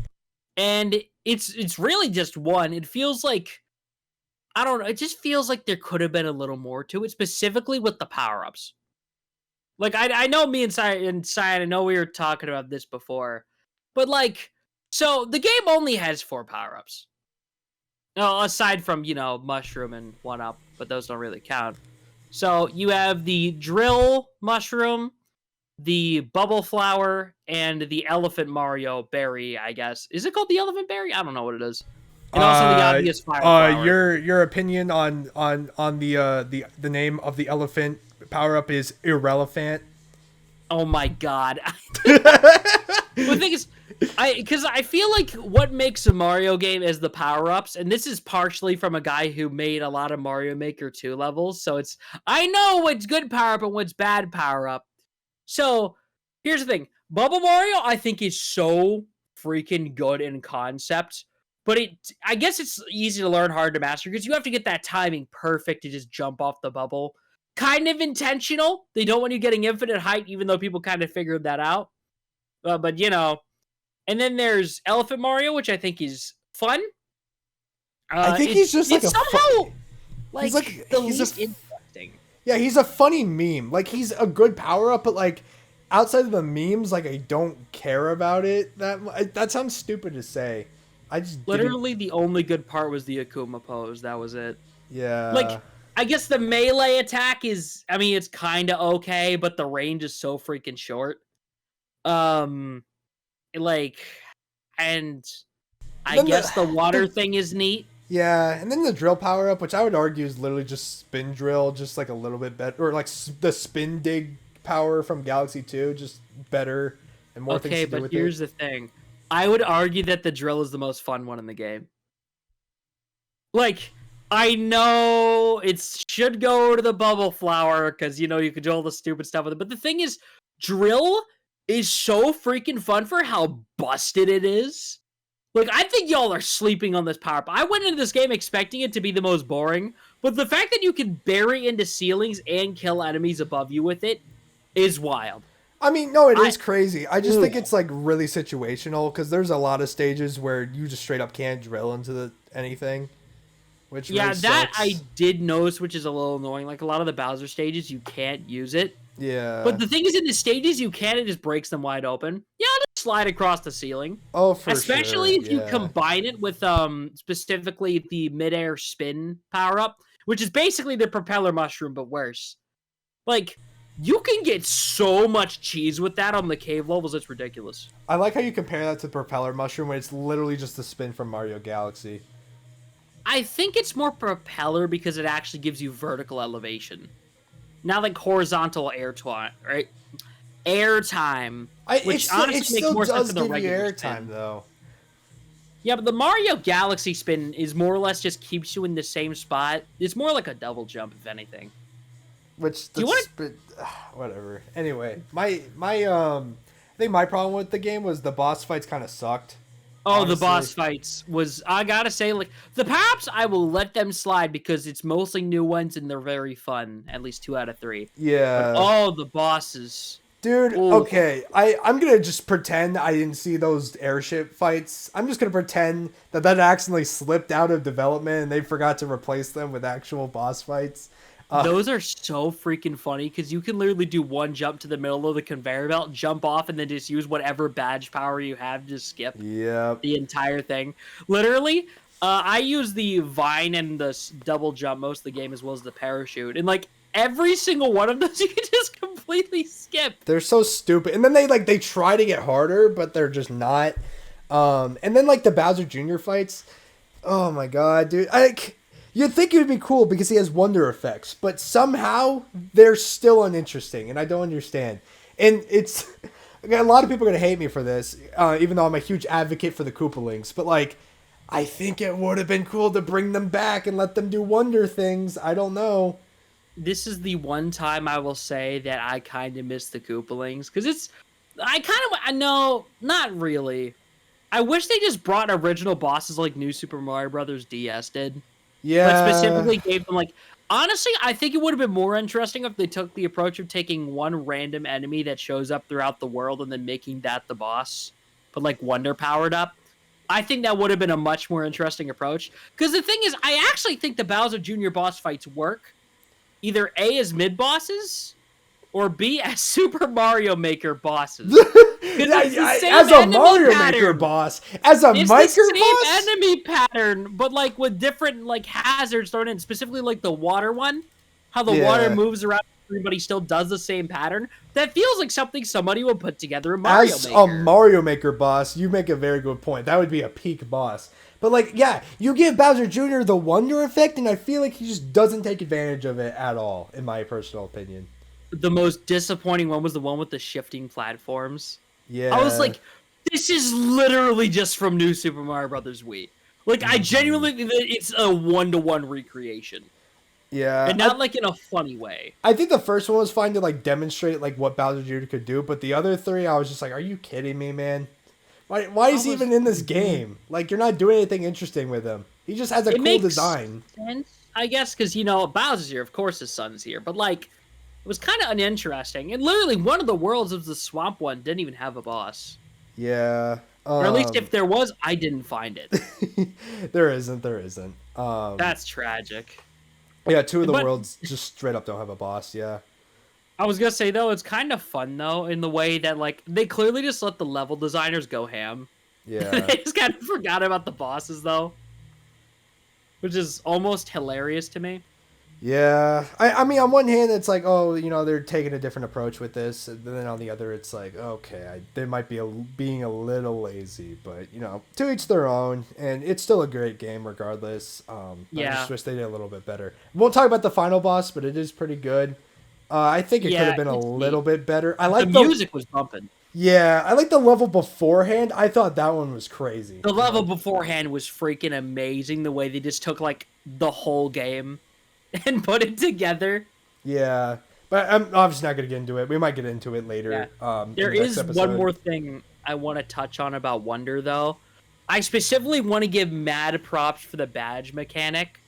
and it's really just one. It feels like, I don't know. It just feels like there could have been a little more to it, specifically with the power-ups. Like, I know me and Cyan, I know we were talking about this before, but like, so the game only has 4 power-ups. No, aside from, Mushroom and 1-Up, but those don't really count. So you have the Drill Mushroom, the Bubble Flower, and the Elephant Mario Berry, I guess. Is it called the Elephant Berry? I don't know what it is. And also the obvious Fire Flower. Your opinion on the name of the elephant power-up is irrelevant. Oh my god. The thing is, because I feel like what makes a Mario game is the power-ups, and this is partially from a guy who made a lot of Mario Maker 2 levels, so I know what's good power-up and what's bad power-up. So, here's the thing. Bubble Mario, I think, is so freaking good in concept, but I guess it's easy to learn, hard to master, because you have to get that timing perfect to just jump off the bubble. Kind of intentional. They don't want you getting infinite height, even though people kind of figured that out. But, and then there's Elephant Mario, which I think is fun. I think he's just like somehow he's the least interesting. Yeah, he's a funny meme. Like, he's a good power-up, but like, outside of the memes, like, I don't care about it that sounds stupid to say. I just literally the only good part was the Akuma pose. That was it. Yeah. Like, I guess the melee attack is, I mean, it's kind of okay, but the range is so freaking short. Like, and I Then guess the water the thing is neat. yeah, and then the drill power up, which I would argue is literally just spin drill, just like a little bit better, or like the spin dig power from Galaxy 2, just better and more things Okay, to do but with here's it. the thing. I would argue that the drill is the most fun one in the game. Like, I know it should go to the bubble flower because, you know, you can do all the stupid stuff with it. But the thing is, drill is so freaking fun for how busted it is. Like, I think y'all are sleeping on this power up. I went into this game expecting it to be the most boring, but the fact that you can bury into ceilings and kill enemies above you with it is wild. I mean, no, it I is crazy. I just think it's like really situational because there's a lot of stages where you just straight up can't drill into anything, which Yeah, really that I sucks. did notice, which is a little annoying. Like, a lot of the Bowser stages, you can't use it. But Yeah. the thing is, in the stages you can, it just breaks them wide open. Yeah, I'll just slide across the ceiling. Oh, for Especially sure. if you Yeah. combine it with specifically the midair spin power-up, which is basically the propeller mushroom, but worse. Like, you can get so much cheese with that on the cave levels, it's ridiculous. I like how you compare that to propeller mushroom when it's literally just the spin from Mario Galaxy. I think it's more propeller because it actually gives you vertical elevation. Not like horizontal air time, right? Air time, which It honestly makes still more sense does than the give you regular airtime spin. though. Yeah, but the Mario Galaxy spin is more or less just keeps you in the same spot. It's more like a double jump, if anything. Which Do the you want to? spin, whatever. Anyway, my I think my problem with the game was the boss fights kind of sucked. Oh, the Honestly. boss fights was, I gotta say, like, the power-ups, I will let them slide because it's mostly new ones and they're very fun. At least 2 out of 3. But Yeah. oh, the bosses. Dude, Oh, okay. I'm gonna just pretend I didn't see those airship fights. I'm just gonna pretend that accidentally slipped out of development and they forgot to replace them with actual boss fights. those are so freaking funny because you can literally do one jump to the middle of the conveyor belt, jump off, and then just use whatever badge power you have to skip Yep. the entire thing. Literally, I use the vine and the double jump most of the game as well as the parachute. And like every single one of those you can just completely skip. They're so stupid. And then they try to get harder, but they're just not. And then like the Bowser Jr. fights. Oh my god, dude. You'd think it would be cool because he has wonder effects, but somehow they're still uninteresting, and I don't understand. And it's a lot of people are gonna hate me for this, even though I'm a huge advocate for the Koopalings. But like, I think it would have been cool to bring them back and let them do wonder things. I don't know. This is the one time I will say that I kind of miss the Koopalings because I know, not really. I wish they just brought original bosses like New Super Mario Brothers DS did. But Yeah, specifically gave them, like, honestly, I think it would have been more interesting if they took the approach of taking one random enemy that shows up throughout the world and then making that the boss, but like wonder powered up. I think that would have been a much more interesting approach. Because the thing is, I actually think the Bowser Jr. boss fights work either A as mid bosses or B as Super Mario Maker bosses. Because it's the same as a enemy Mario pattern. Maker boss, as a It's the Maker same boss. enemy pattern, but like with different like hazards thrown in, specifically like the water one. How the water Yeah. moves around, everybody still does the same pattern. That feels like something somebody would put together in Mario As a Maker. Mario Maker boss, you make a very good point. That would be a peak boss. But like, yeah, you give Bowser Jr. the wonder effect, and I feel like he just doesn't take advantage of it at all, in my personal opinion. The most disappointing one was the one with the shifting platforms. I was Yeah. like, this is literally just from New Super Mario Brothers Wii. Like, I genuinely think that it's a 1-to-1 recreation. Yeah. And not like in a funny way. I think the first one was fine to like demonstrate like what Bowser Jr. could do, but the other three, I was just like, are you kidding me, man? Why is he even in this game? Like, you're not doing anything interesting with him. He just has a It cool makes design. sense, I guess, because, you know, Bowser's here. Of course his son's here. But, like, it was kind of uninteresting. And literally, one of the worlds of the swamp one didn't even have a boss. Yeah. Or at least if there was, I didn't find it. There isn't. There isn't. That's tragic. Yeah, two of the But worlds just straight up don't have a boss. Yeah. I was going to say, though, it's kind of fun, though, in the way that, like, they clearly just let the level designers go ham. Yeah. They just kind of forgot about the bosses, though. Which is almost hilarious to me. Yeah, I mean, on one hand, it's like, oh, they're taking a different approach with this, and then on the other, it's like, okay, they might be being a little lazy, but to each their own, and it's still a great game regardless. I just Yeah, wish they did a little bit better. Won't talk about the final boss, but it is pretty good. I think it could have yeah, been a it's neat. little bit better. I The like music was bumping. I like the level beforehand. I thought that one was crazy. The level beforehand was freaking amazing. The way they just took like the whole game and put it together. Yeah, but I'm obviously not going to get into it. We might get into it Yeah. later. There In the next is one episode. more thing I want to touch on about Wonder, though. I specifically want to give mad props for the badge mechanic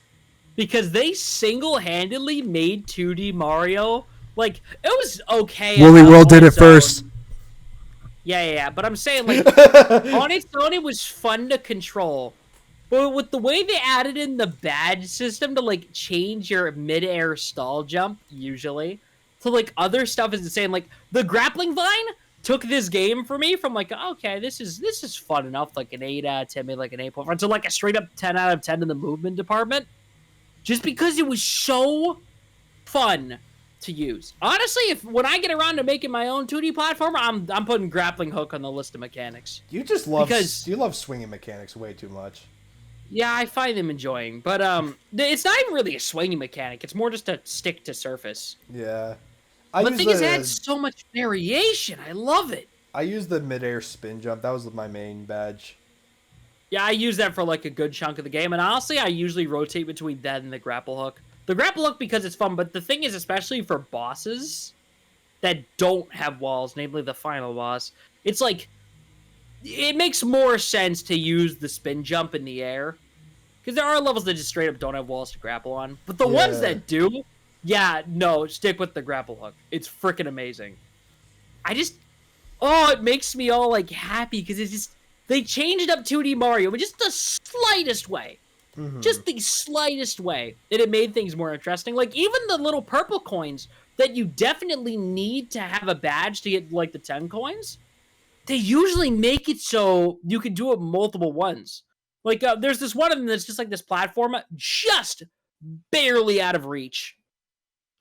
because they single-handedly made 2D Mario. Like, it was okay Woolly enough World on did it its own. first. Yeah. But I'm saying, like, on its own, it was fun to control. But with the way they added in the badge system to, like, change your mid-air stall jump, usually, to, like, other stuff is insane. Like, the grappling vine took this game for me from, like, okay, this is fun enough, like, an 8 out of 10, maybe, like, an 8.5, to, like, a straight-up 10 out of 10 in the movement department. Just because it was so fun to use. Honestly, when I get around to making my own 2D platformer, I'm putting grappling hook on the list of mechanics. You love swinging mechanics way too much. Yeah, I find them enjoying, but it's not even really a swinging mechanic. It's more just a stick to surface. Yeah. The thing is, it adds so much variation. I love it. I use the midair spin jump. That was my main badge. Yeah, I use that for like a good chunk of the game, and honestly, I usually rotate between that and the grapple hook. The grapple hook because it's fun, but the thing is, especially for bosses that don't have walls, namely the final boss, it's like it makes more sense to use the spin jump in the air. Because there are levels that just straight up don't have walls to grapple on. But the ones that do, yeah, no, stick with the grapple hook. It's freaking amazing. It makes me all, like, happy because it's just, they changed up 2D Mario, but just the slightest way. Mm-hmm. Just the slightest way. And it made things more interesting. Like, even the little purple coins that you definitely need to have a badge to get, like, the 10 coins, they usually make it so you can do it multiple ones. Like, there's this one of them that's just like this platform, just barely out of reach.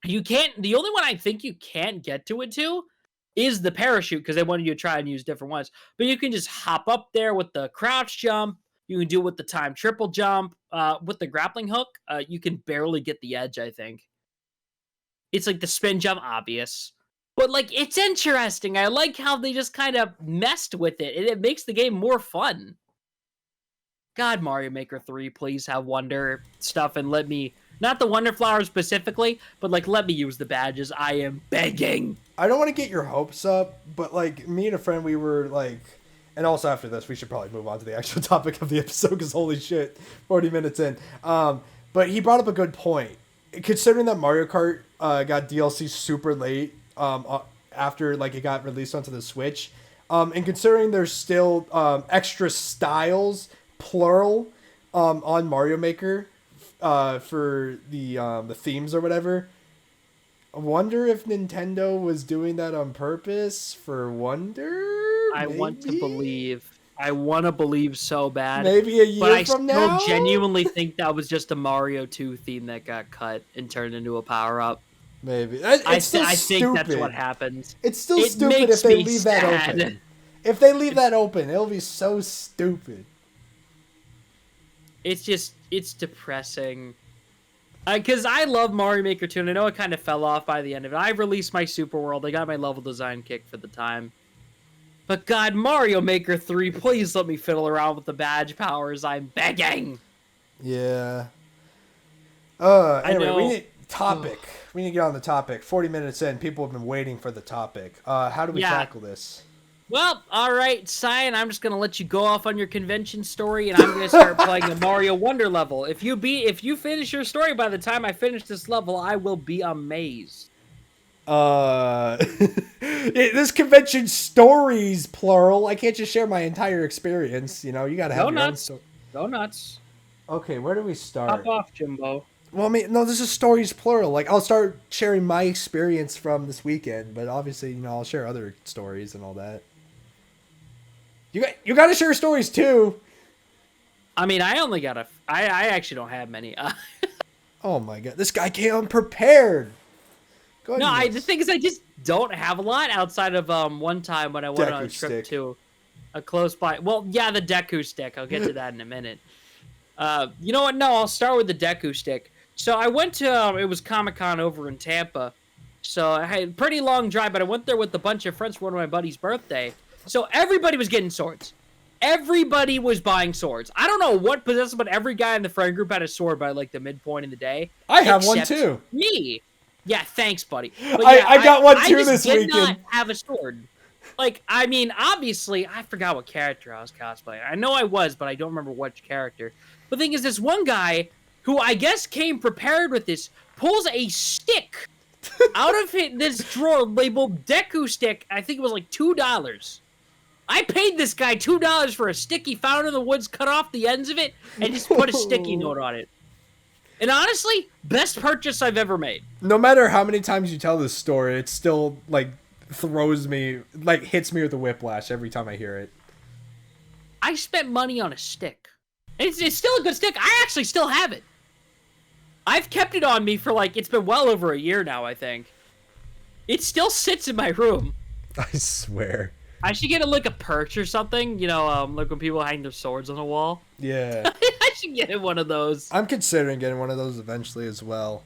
The only one I think you can't get to it to is the parachute, because they wanted you to try and use different ones. But you can just hop up there with the crouch jump. You can do it with the time triple jump. With the grappling hook, you can barely get the edge, I think. It's like the spin jump, obvious. But, like, it's interesting. I like how they just kind of messed with it, and it makes the game more fun. God, Mario Maker 3, please have Wonder stuff and let me, not the Wonder Flower specifically, but, like, let me use the badges. I am begging. I don't want to get your hopes up, but, like, me and a friend, we were, like, and also after this, we should probably move on to the actual topic of the episode, because holy shit, 40 minutes in. But he brought up a good point. Considering that Mario Kart got DLC super late after, like, it got released onto the Switch, and considering there's still extra styles, plural, on Mario Maker for the themes or whatever. I wonder if Nintendo was doing that on purpose for Wonder. I want to believe. I want to believe so bad. Maybe a year from now. But I still genuinely think that was just a Mario 2 theme that got cut and turned into a power-up. Maybe. I think that's what happened. It's still stupid if they leave that open. If they leave that open, it'll be so stupid. It's depressing. Because I love Mario Maker 2, and I know it kind of fell off by the end of it. I released my Super World. I got my level design kick for the time. But God, Mario Maker 3, please let me fiddle around with the badge powers. I'm begging. Yeah. Anyway, we need topic. We need to get on the topic. 40 minutes in, people have been waiting for the topic. How do we tackle this? Well, all right, Cyan, I'm just going to let you go off on your convention story, and I'm going to start playing the Mario Wonder level. If you finish your story by the time I finish this level, I will be amazed. This convention stories, plural. I can't just share my entire experience. You gotta have your own story. Go nuts. Okay, where do we start? Pop off, Jimbo. Well, I mean, no, this is stories, plural. Like, I'll start sharing my experience from this weekend, but obviously, I'll share other stories and all that. You gotta share stories too. I mean, I actually don't have many. Oh my god, this guy came unprepared. No, the thing is, I just don't have a lot outside of one time when I went on a trip to a close by. Well, yeah, the Deku stick. I'll get to that in a minute. You know what? No, I'll start with the Deku stick. So I went to it was Comic-Con over in Tampa. So I had a pretty long drive, but I went there with a bunch of friends for one of my buddy's birthday. So everybody was getting swords. Everybody was buying swords. I don't know what possessed, but every guy in the friend group had a sword by like the midpoint in the day. I have one too. Me. Yeah, thanks, buddy. But yeah, I got one too this weekend. I did not have a sword. Like, I mean, obviously, I forgot what character I was cosplaying. I know I was, but I don't remember which character. The thing is, this one guy, who I guess came prepared with this, pulls a stick out of this drawer labeled Deku stick. I think it was like $2. I paid this guy $2 for a stick he found in the woods, cut off the ends of it, and just put a sticky note on it. And honestly, best purchase I've ever made. No matter how many times you tell this story, it still, like, throws me, like, hits me with a whiplash every time I hear it. I spent money on a stick. It's still a good stick. I actually still have it. I've kept it on me for, like, it's been well over a year now, I think. It still sits in my room. I swear. I should get it like a perch or something, you know, like when people hang their swords on the wall. Yeah. I should get one of those. I'm considering getting one of those eventually as well.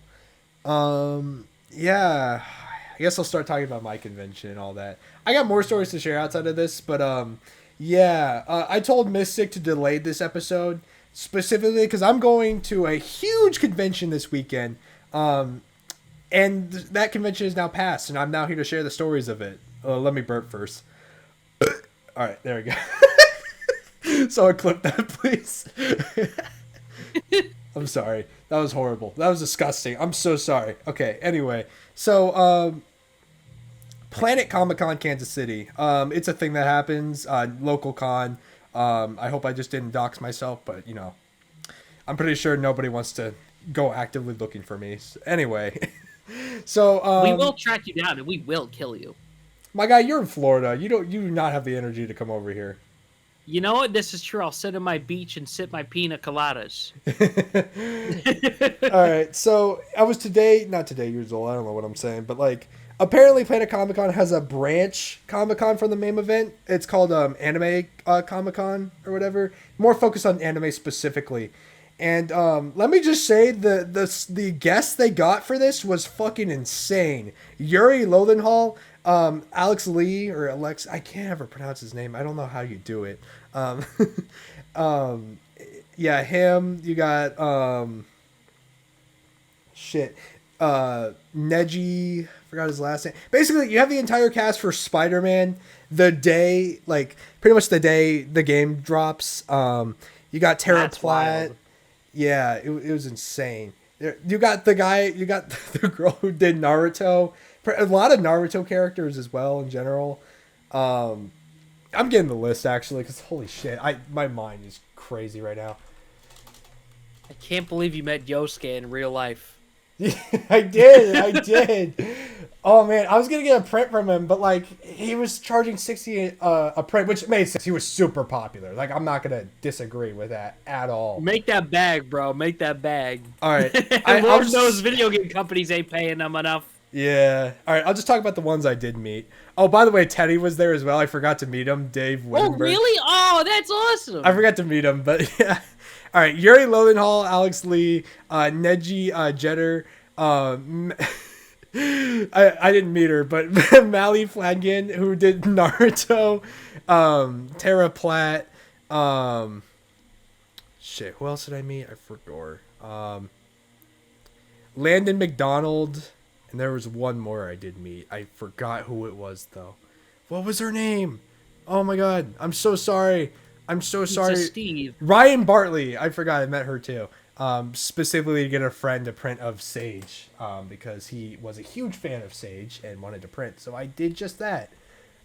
Yeah. I guess I'll start talking about my convention and all that. I got more stories to share outside of this, but yeah. I told Mystic to delay this episode specifically because I'm going to a huge convention this weekend. And that convention is now passed, and I'm now here to share the stories of it. Let me burp first. All right, there we go. Someone clip that, please. I'm sorry. That was horrible. That was disgusting. I'm so sorry. Okay, anyway. So, Planet Comic-Con Kansas City. It's a thing that happens. Local con. I hope I just didn't dox myself, but, you know. I'm pretty sure nobody wants to go actively looking for me. So, anyway. So, we will track you down, and we will kill you. My guy, you're in Florida. You do not have the energy to come over here. You know what? This is true. I'll sit on my beach and sip my pina coladas. All right. So I was not today years old. I don't know what I'm saying, but like apparently Planet Comic Con has a branch Comic Con from the main event. It's called Anime Comic Con or whatever. More focused on anime specifically. And let me just say the guest they got for this was fucking insane. Yuri Lowenthal. Alex Lee or Alex, I can't ever pronounce his name. I don't know how you do it. Yeah, him. You got Neji. Forgot his last name. Basically, you have the entire cast for Spider-Man. The day, like pretty much the day the game drops. You got Tara Platt. Wild. Yeah, it was insane. You got the girl who did Naruto. A lot of Naruto characters as well in general. I'm getting the list actually because holy shit, my mind is crazy right now. I can't believe you met Yosuke in real life. Yeah, I did. Oh man, I was gonna get a print from him, but like he was charging $60 a print, which made sense. He was super popular. Like I'm not gonna disagree with that at all. Make that bag, bro. Make that bag. All right. Lord knows video game companies ain't paying them enough. Yeah. All right. I'll just talk about the ones I did meet. Oh, by the way, Teddy was there as well. I forgot to meet him. Dave Wittenberg. Oh, really? Oh, that's awesome. I forgot to meet him, but yeah. All right. Yuri Lowenthal, Alex Lee, Neji Jeter. I didn't meet her, but Mally Flanagan, who did Naruto. Tara Platt. Shit. Who else did I meet? I forgot. Landon McDonald. And there was one more I did meet. I forgot who it was, though. What was her name? Oh, my God. I'm so sorry. Steve. Ryan Bartley. I forgot I met her, too. Specifically to get a friend to print of Sage. Because he was a huge fan of Sage and wanted to print. So I did just that.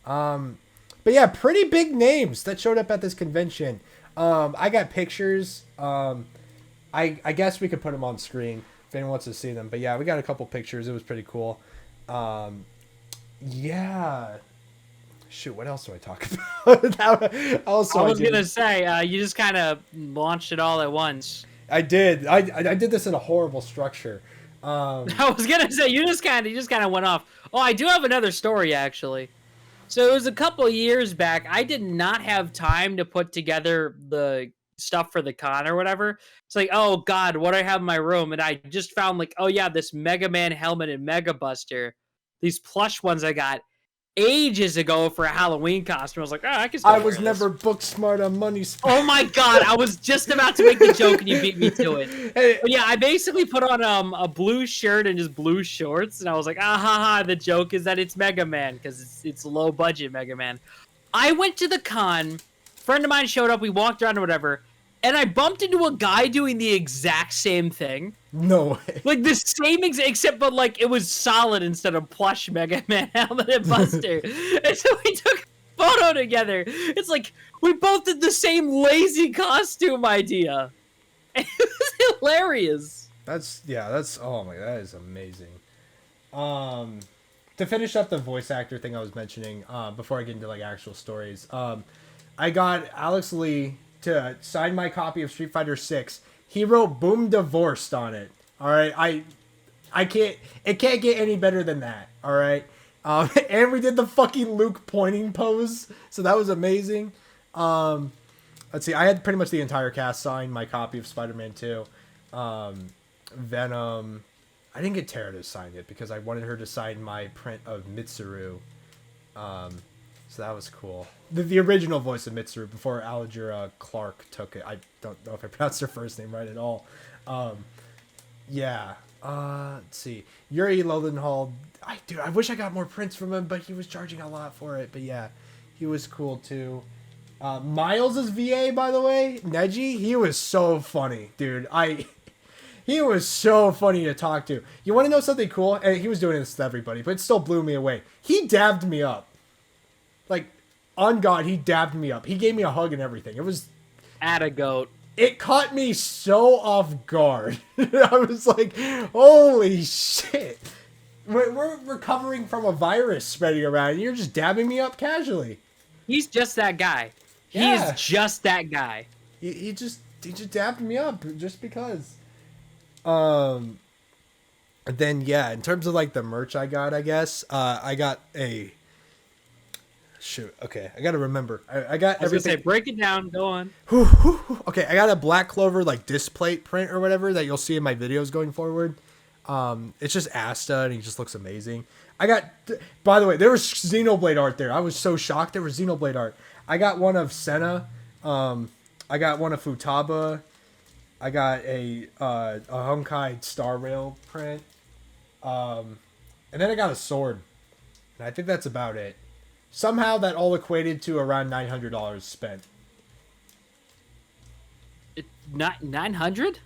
But yeah, pretty big names that showed up at this convention. I got pictures. I guess we could put them on screen if anyone wants to see them. But yeah, we got a couple pictures. It was pretty cool. Yeah. Shoot, what else do I talk about? I was going to say, you just kind of launched it all at once. I did. I did this in a horrible structure. I was gonna say you just kind of went off. Oh, I do have another story actually. So it was a couple of years back. I did not have time to put together the stuff for the con or whatever. It's like, oh God, what do I have in my room? And I just found like, oh yeah, this Mega Man helmet and Mega Buster. These plush ones I got ages ago for a Halloween costume. I was like, oh, I can still I wear was this. never book smart on money. Oh my God, I was just about to make the joke and you beat me to it. Hey, But yeah, I basically put on a blue shirt and just blue shorts, and I was like, ah ha ha. The joke is that it's Mega Man because it's low budget Mega Man. I went to the con. Friend of mine showed up. We walked around or whatever, and I bumped into a guy doing the exact same thing. no way. Like the same except but like it was solid instead of plush Mega Man helmet and Buster. And so we took a photo together. It's like we both did the same lazy costume idea. It was hilarious. That's oh my, that is amazing. To finish up the voice actor thing I was mentioning, before I get into like actual stories, I got Alex Lee to sign my copy of Street Fighter 6. He wrote "Boom Divorced" on it. All right, it can't get any better than that. All right, and we did the fucking Luke pointing pose, so that was amazing. Let's see, I had pretty much the entire cast sign my copy of Spider-Man 2. Venom. I didn't get Tara to sign it because I wanted her to sign my print of Mitsuru. So that was cool. The original voice of Mitsuru before Allegra Clark took it. I don't know if I pronounced her first name right at all. Yeah. Let's see. Yuri Lowenthal. Dude, I wish I got more prints from him, but he was charging a lot for it. But yeah, he was cool too. Miles' VA, by the way, Neji, he was so funny, dude. He was so funny to talk to. You want to know something cool? And he was doing this to everybody, but it still blew me away. He dabbed me up. Like, on God, he dabbed me up. He gave me a hug and everything. It was... Atta goat. It caught me so off guard. I was like, holy shit. We're recovering from a virus spreading around, and you're just dabbing me up casually. He's just that guy. Yeah. He is just that guy. He just dabbed me up just because. Then yeah, in terms of like the merch I got, I guess I got a shoot. Okay, I gotta remember. I got everything. Say, break it down. Go on. Okay, I got a Black Clover like disc plate print or whatever that you'll see in my videos going forward. It's just Asta and he just looks amazing. I got, by the way, there was Xenoblade art there. I was so shocked there was Xenoblade art. I got one of Senna. I got one of Futaba. I got a Honkai Star Rail print. And then I got a sword. And I think that's about it. Somehow that all equated to around $900 spent. Not 900?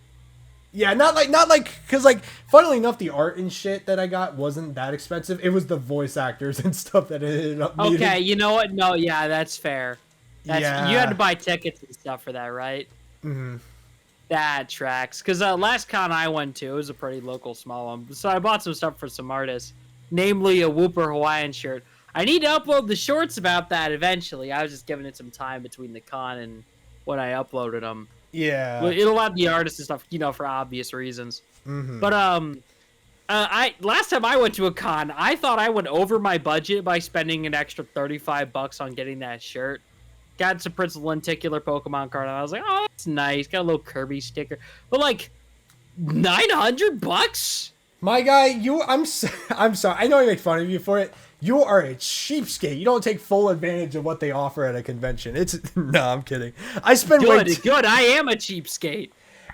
Yeah, not like, because like, funnily enough, the art and shit that I got wasn't that expensive. It was the voice actors and stuff that it ended up needing. Okay, you know what? No, yeah, that's fair. Yeah. You had to buy tickets and stuff for that, right? Mm-hmm. That tracks. Because last con I went to, it was a pretty local, small one. So I bought some stuff for some artists, namely a Wooper Hawaiian shirt. I need to upload the shorts about that eventually. I was just giving it some time between the con and when I uploaded them. Yeah. Well, it'll have the artists and stuff, you know, for obvious reasons. Mm-hmm. But last time I went to a con, I thought I went over my budget by spending an extra $35 on getting that shirt. Got some Prince Lenticular Pokemon card, and I was like, oh, that's nice. Got a little Kirby sticker. But like, $900? My guy, I'm sorry. I know I make fun of you for it. You are a cheapskate. You don't take full advantage of what they offer at a convention. No, I'm kidding. I spend good. I am a cheapskate.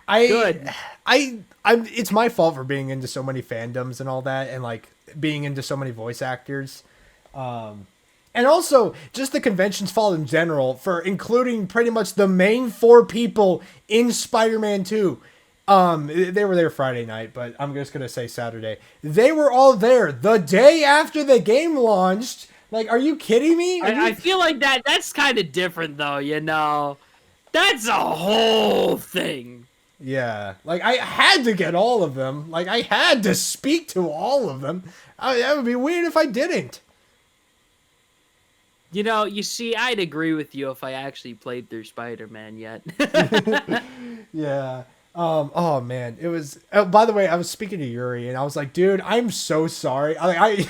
It's my fault for being into so many fandoms and all that, and like being into so many voice actors. And also, just the convention's fault in general for including pretty much the main 4 people in Spider-Man 2. They were there Friday night, but I'm just going to say Saturday. They were all there the day after the game launched. Like, are you kidding me? I feel like that's kind of different, though, you know? That's a whole thing. Yeah. Like, I had to get all of them. Like, I had to speak to all of them. That would be weird if I didn't. You know, you see, I'd agree with you if I actually played through Spider-Man yet. Yeah. Oh man, it was. Oh, by the way, I was speaking to Yuri, and I was like, "Dude, I'm so sorry. I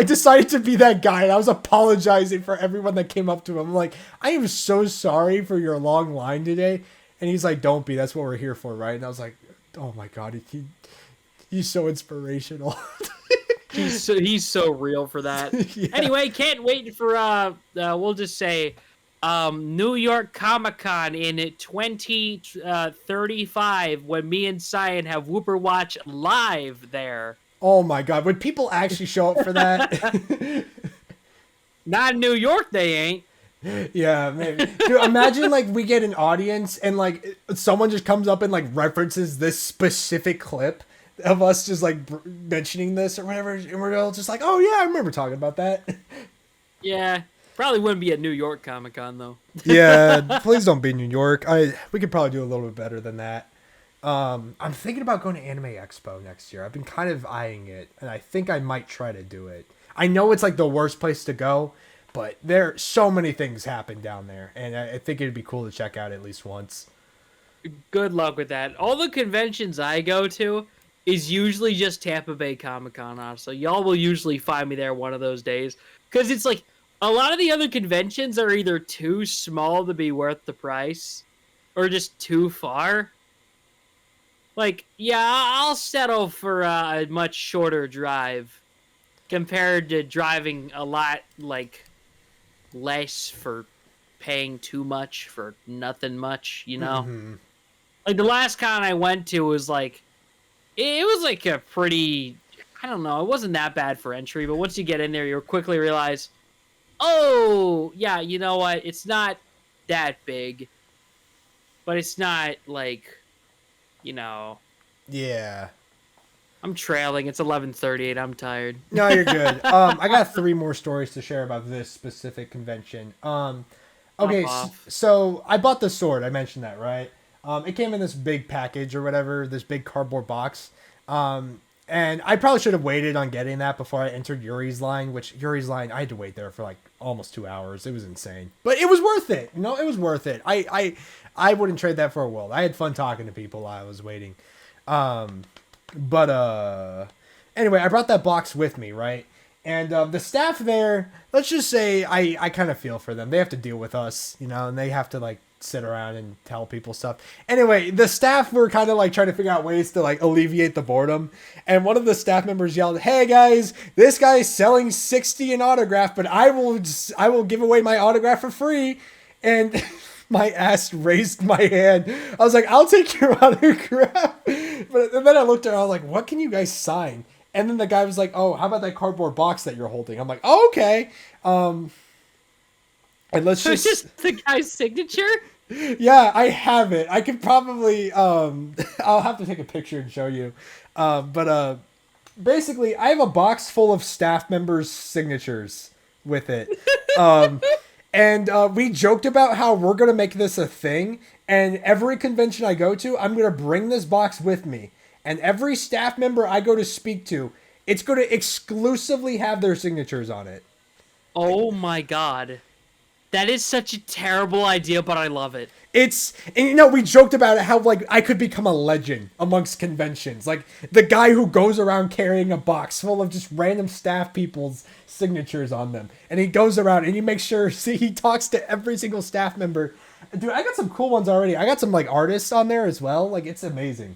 decided to be that guy, and I was apologizing for everyone that came up to him. I'm like, I am so sorry for your long line today." And he's like, "Don't be. That's what we're here for, right?" And I was like, "Oh my god, he's so inspirational." He's so real for that. Yeah. Anyway, can't wait for we'll just say New York Comic Con in 2035 when me and Cyan have Wooper Watch live there. Oh my god, would people actually show up for that? Not in New York, they ain't. Yeah, maybe. Dude, imagine like we get an audience and like someone just comes up and like references this specific clip of us just like mentioning this or whatever, and we're all just like, "Oh yeah, I remember talking about that." Yeah, probably wouldn't be at New York Comic Con though. Yeah, please don't be New York. We could probably do a little bit better than that. I'm thinking about going to Anime Expo next year. I've been kind of eyeing it, and I think I might try to do it. I know it's like the worst place to go, but there so many things happen down there, and I think it'd be cool to check out at least once. Good luck with that. All the conventions I go to is usually just Tampa Bay Comic Con, honestly. Y'all will usually find me there one of those days. Because it's like, a lot of the other conventions are either too small to be worth the price, or just too far. Like, yeah, I'll settle for a much shorter drive compared to driving a lot, like, less for paying too much for nothing much, you know? Mm-hmm. Like, the last con I went to was, like, it was, like, a pretty, I don't know, it wasn't that bad for entry, but once you get in there, you'll quickly realize, oh, yeah, you know what, it's not that big, but it's not, like, you know... Yeah. I'm trailing. It's 11:38. I'm tired. No, you're good. I got 3 more stories to share about this specific convention. Okay, so I bought the sword. I mentioned that, right? It came in this big package or whatever, this big cardboard box. And I probably should have waited on getting that before I entered Yuri's line, which Yuri's line, I had to wait there for like almost 2 hours. It was insane. But it was worth it. You know, it was worth it. I wouldn't trade that for a world. I had fun talking to people while I was waiting. Anyway, I brought that box with me, right? And the staff there, let's just say I kind of feel for them. They have to deal with us, you know, and they have to like sit around and tell people stuff. Anyway, the staff were kind of like trying to figure out ways to like alleviate the boredom. And one of the staff members yelled, "Hey guys, this guy's selling 60 an autograph, but I will give away my autograph for free." And my ass raised my hand. I was like, "I'll take your autograph." And then I looked at her, I was like, "What can you guys sign?" And then the guy was like, "Oh, how about that cardboard box that you're holding?" I'm like, "Oh, okay." And let's So it's just the guy's signature? Yeah, I have it. I could probably I'll have to take a picture and show you. Basically I have a box full of staff members' signatures with it. And we joked about how we're going to make this a thing. And every convention I go to, I'm going to bring this box with me. And every staff member I go to speak to, it's going to exclusively have their signatures on it. Oh my god. That is such a terrible idea, but I love it. And you know, we joked about it, how like I could become a legend amongst conventions. Like the guy who goes around carrying a box full of just random staff people's signatures on them. And he goes around and he makes sure, he talks to every single staff member. Dude, I got some cool ones already. I got some like artists on there as well. Like it's amazing.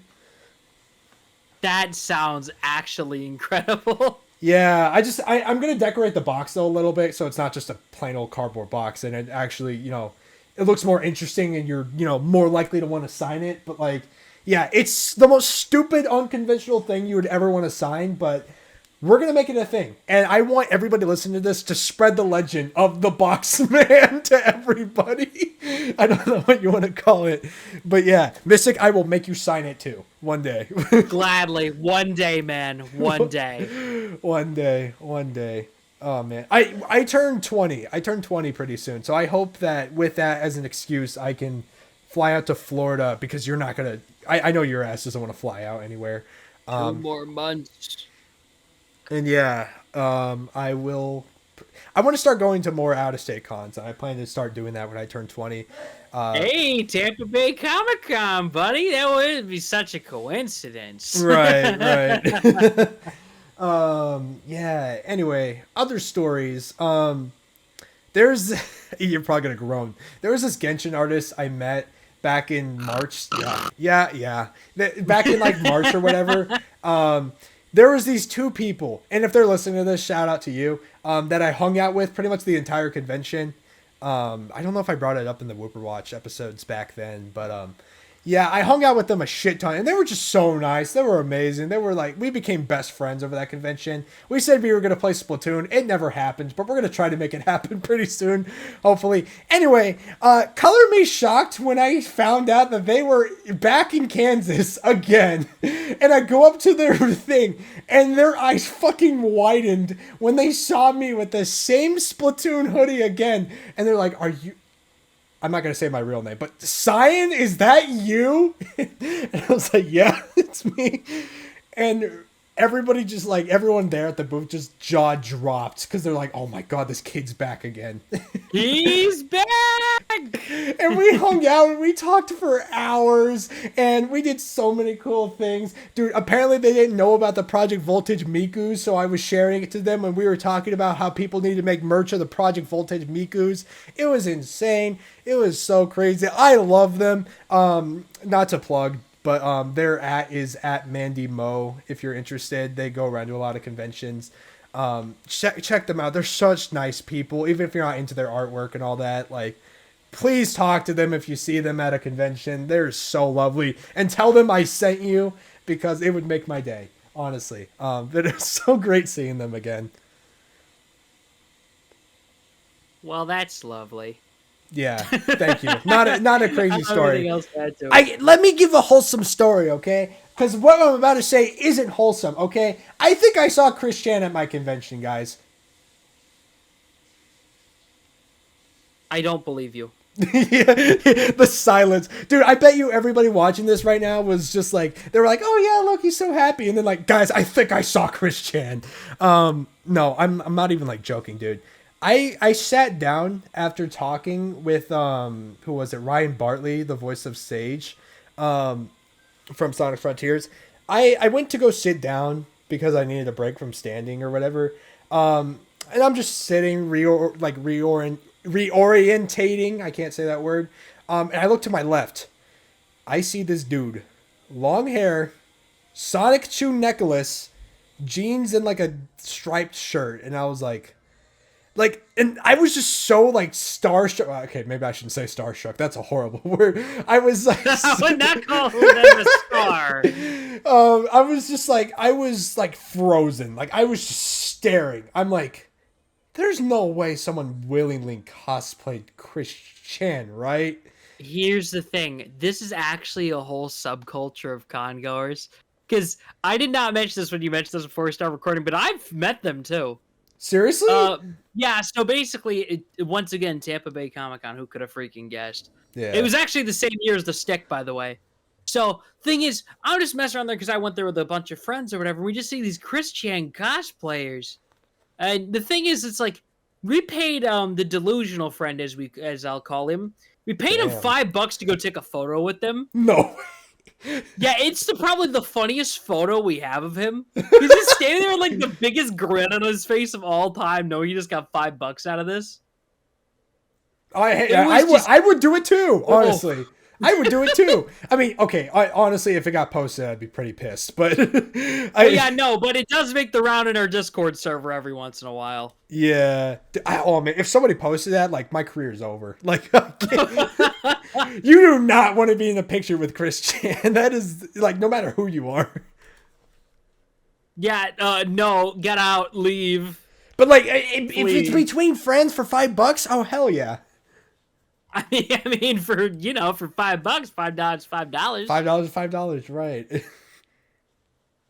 That sounds actually incredible. Yeah, I'm going to decorate the box though a little bit so it's not just a plain old cardboard box, and it actually, you know, it looks more interesting and you're, you know, more likely to want to sign it. But like, yeah, it's the most stupid, unconventional thing you would ever want to sign, but we're going to make it a thing. And I want everybody listening to this to spread the legend of the box man to everybody. I don't know what you want to call it, but yeah, Mystic, I will make you sign it too one day. Gladly. One day, man. One day. One day. Oh man, I turned 20. I turned 20 pretty soon, so I hope that with that as an excuse, I can fly out to Florida, because you're not gonna. I know your ass doesn't want to fly out anywhere. 2 more months. And yeah, I will I want to start going to more out of state cons. I plan to start doing that when I turn 20. Hey, Tampa Bay Comic Con, buddy. That would be such a coincidence. Right. Yeah. Anyway, other stories. There's you're probably gonna groan. There was this Genshin artist I met back in March. Yeah. Back in like March or whatever. There was these two people, and if they're listening to this, shout out to you. That I hung out with pretty much the entire convention. I don't know if I brought it up in the Wooper Watch episodes back then, but yeah, I hung out with them a shit ton, and they were just so nice. They were amazing. They were like, we became best friends over that convention. We said we were going to play Splatoon. It never happened, but we're going to try to make it happen pretty soon, hopefully. Anyway, color me shocked when I found out that they were back in Kansas again. And I go up to their thing, and their eyes fucking widened when they saw me with the same Splatoon hoodie again. And they're like, I'm not going to say my real name, but Cyan, is that you? And I was like, yeah, it's me. And everybody just like, everyone there at the booth just jaw dropped because they're like, oh my God, this kid's back again. He's back! And we hung out and we talked for hours and we did so many cool things. Dude, apparently they didn't know about the Project Voltage Mikus, so I was sharing it to them when we were talking about how people need to make merch of the Project Voltage Mikus. It was insane. It was so crazy. I love them. Not to plug, but their is at Mandy Mo. If you're interested, they go around to a lot of conventions. Check them out. They're such nice people. Even if you're not into their artwork and all that, like, please talk to them if you see them at a convention. They're so lovely, and tell them I sent you because it would make my day. Honestly, it's so great seeing them again. Well, that's lovely. Yeah, thank you. Not a crazy story. Else bad to it. Let me give a wholesome story, okay? Because what I'm about to say isn't wholesome, okay? I think I saw Chris Chan at my convention, guys. I don't believe you. Yeah, the silence. Dude, I bet you everybody watching this right now was just like, they were like, oh yeah, look, he's so happy. And then like, guys, I think I saw Chris Chan. No, I'm not even like joking, dude. I sat down after talking with, who was it? Ryan Bartley, the voice of Sage, from Sonic Frontiers. I went to go sit down because I needed a break from standing or whatever. And I'm just sitting, reorientating. I can't say that word. And I look to my left. I see this dude, long hair, Sonic Chew necklace, jeans, and like a striped shirt. And I was like, and I was just so like starstruck. Okay, maybe I shouldn't say starstruck. That's a horrible word. I was like, I would not call them a star. I was just like, I was like frozen. Like I was just staring. I'm like, there's no way someone willingly cosplayed Chris Chan, right? Here's the thing. This is actually a whole subculture of con goers. Because I did not mention this when you mentioned this before we started recording, but I've met them too. Seriously? Yeah, so basically, once again, Tampa Bay Comic Con, who could have freaking guessed? Yeah. It was actually the same year as the Stick, by the way. So, thing is, I'm just messing around there because I went there with a bunch of friends or whatever. We just see these Chris Chan cosplayers. And the thing is, it's like, we paid the delusional friend, as I'll call him. We paid him $5 to go take a photo with them. No. Yeah, it's probably the funniest photo we have of him. He's just standing there with like the biggest grin on his face of all time. No, he just got $5 out of this. I would do it too, honestly. I would do it too. I mean, okay, honestly, if it got posted, I'd be pretty pissed. But but it does make the round in our Discord server every once in a while. Yeah. Oh man, if somebody posted that, like my career's over. Like, you do not want to be in a picture with Chris Chan. That is like, no matter who you are. Yeah. No. Get out. Leave. But like, if it's between friends for $5, oh hell yeah. I mean, for $5, $5, $5. $5, right.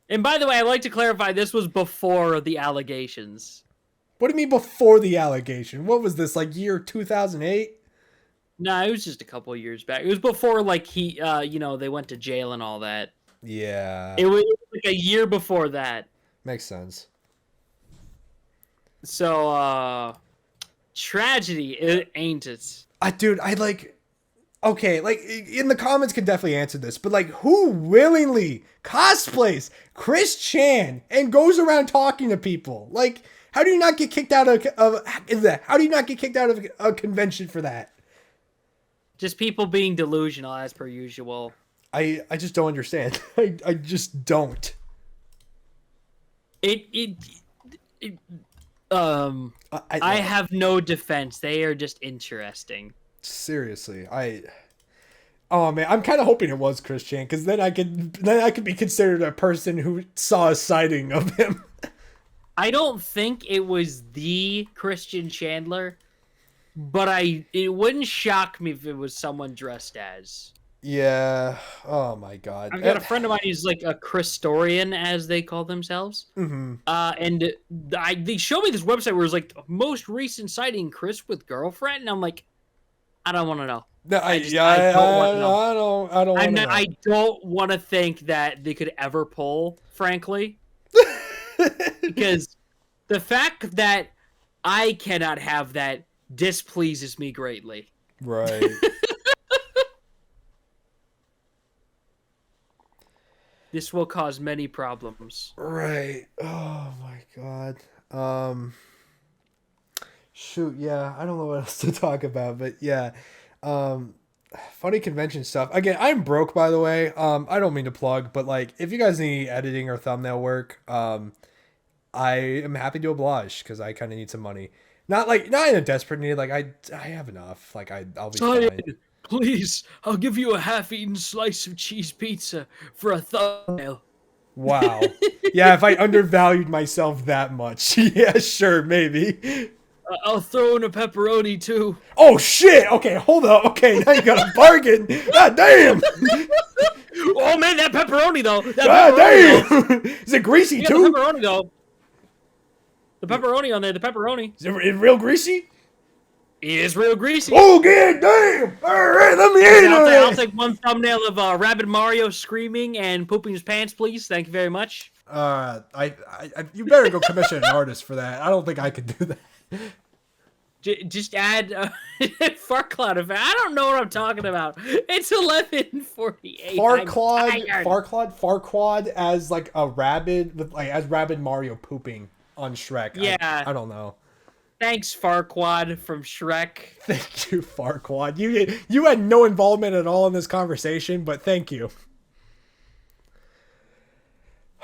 And by the way, I'd like to clarify, this was before the allegations. What do you mean before the allegation? What was this, like year 2008? No, it was just a couple of years back. It was before, like, they went to jail and all that. Yeah. It was like a year before that. Makes sense. So, tragedy, ain't it? Dude, I like. Okay, like in the comments can definitely answer this, but like, who willingly cosplays Chris Chan and goes around talking to people? Like, how do you not get kicked out of how do you not get kicked out of a convention for that? Just people being delusional as per usual. I just don't understand. I just don't. I have no defense. They are just interesting. Seriously, oh man, I'm kind of hoping it was Chris Chan, because then I could be considered a person who saw a sighting of him. I don't think it was the Christian Chandler, but it wouldn't shock me if it was someone dressed as. Yeah. Oh my God. I've got a friend of mine who's like a Christorian, as they call themselves. Mm-hmm. And they showed me this website where it's like most recent sighting, Chris with girlfriend, and I'm like, I don't want to know. No, I don't want to think that they could ever pull, frankly, because the fact that I cannot have that displeases me greatly. Right. This will cause many problems. Right. Oh my God. Shoot, yeah, I don't know what else to talk about, but yeah. Funny convention stuff. Again, I'm broke, by the way. I don't mean to plug, but like, if you guys need editing or thumbnail work, I am happy to oblige, because I kind of need some money. Not in a desperate need. Like, I have enough. Like, I'll be fine. Please, I'll give you a half-eaten slice of cheese pizza for a thumbnail. Wow. Yeah, if I undervalued myself that much, yeah, sure, maybe. I'll throw in a pepperoni too. Oh shit! Okay, hold up. Okay, now you got a bargain. God damn! Oh man, that pepperoni though. God damn! Is it greasy too? The pepperoni though. The pepperoni on there. The pepperoni. Is it real greasy? It is real greasy. Oh god damn! All right, let me in on it. I'll take one thumbnail of Rabid Mario screaming and pooping his pants, please. Thank you very much. You better go commission an artist for that. I don't think I could do that. Just add Farclad effect. I don't know what I'm talking about. It's 11:48. Farquad as like a rabbit, as Rabid Mario pooping on Shrek. Yeah. I don't know. Thanks, Farquad from Shrek. Thank you, Farquad. You had no involvement at all in this conversation, but thank you.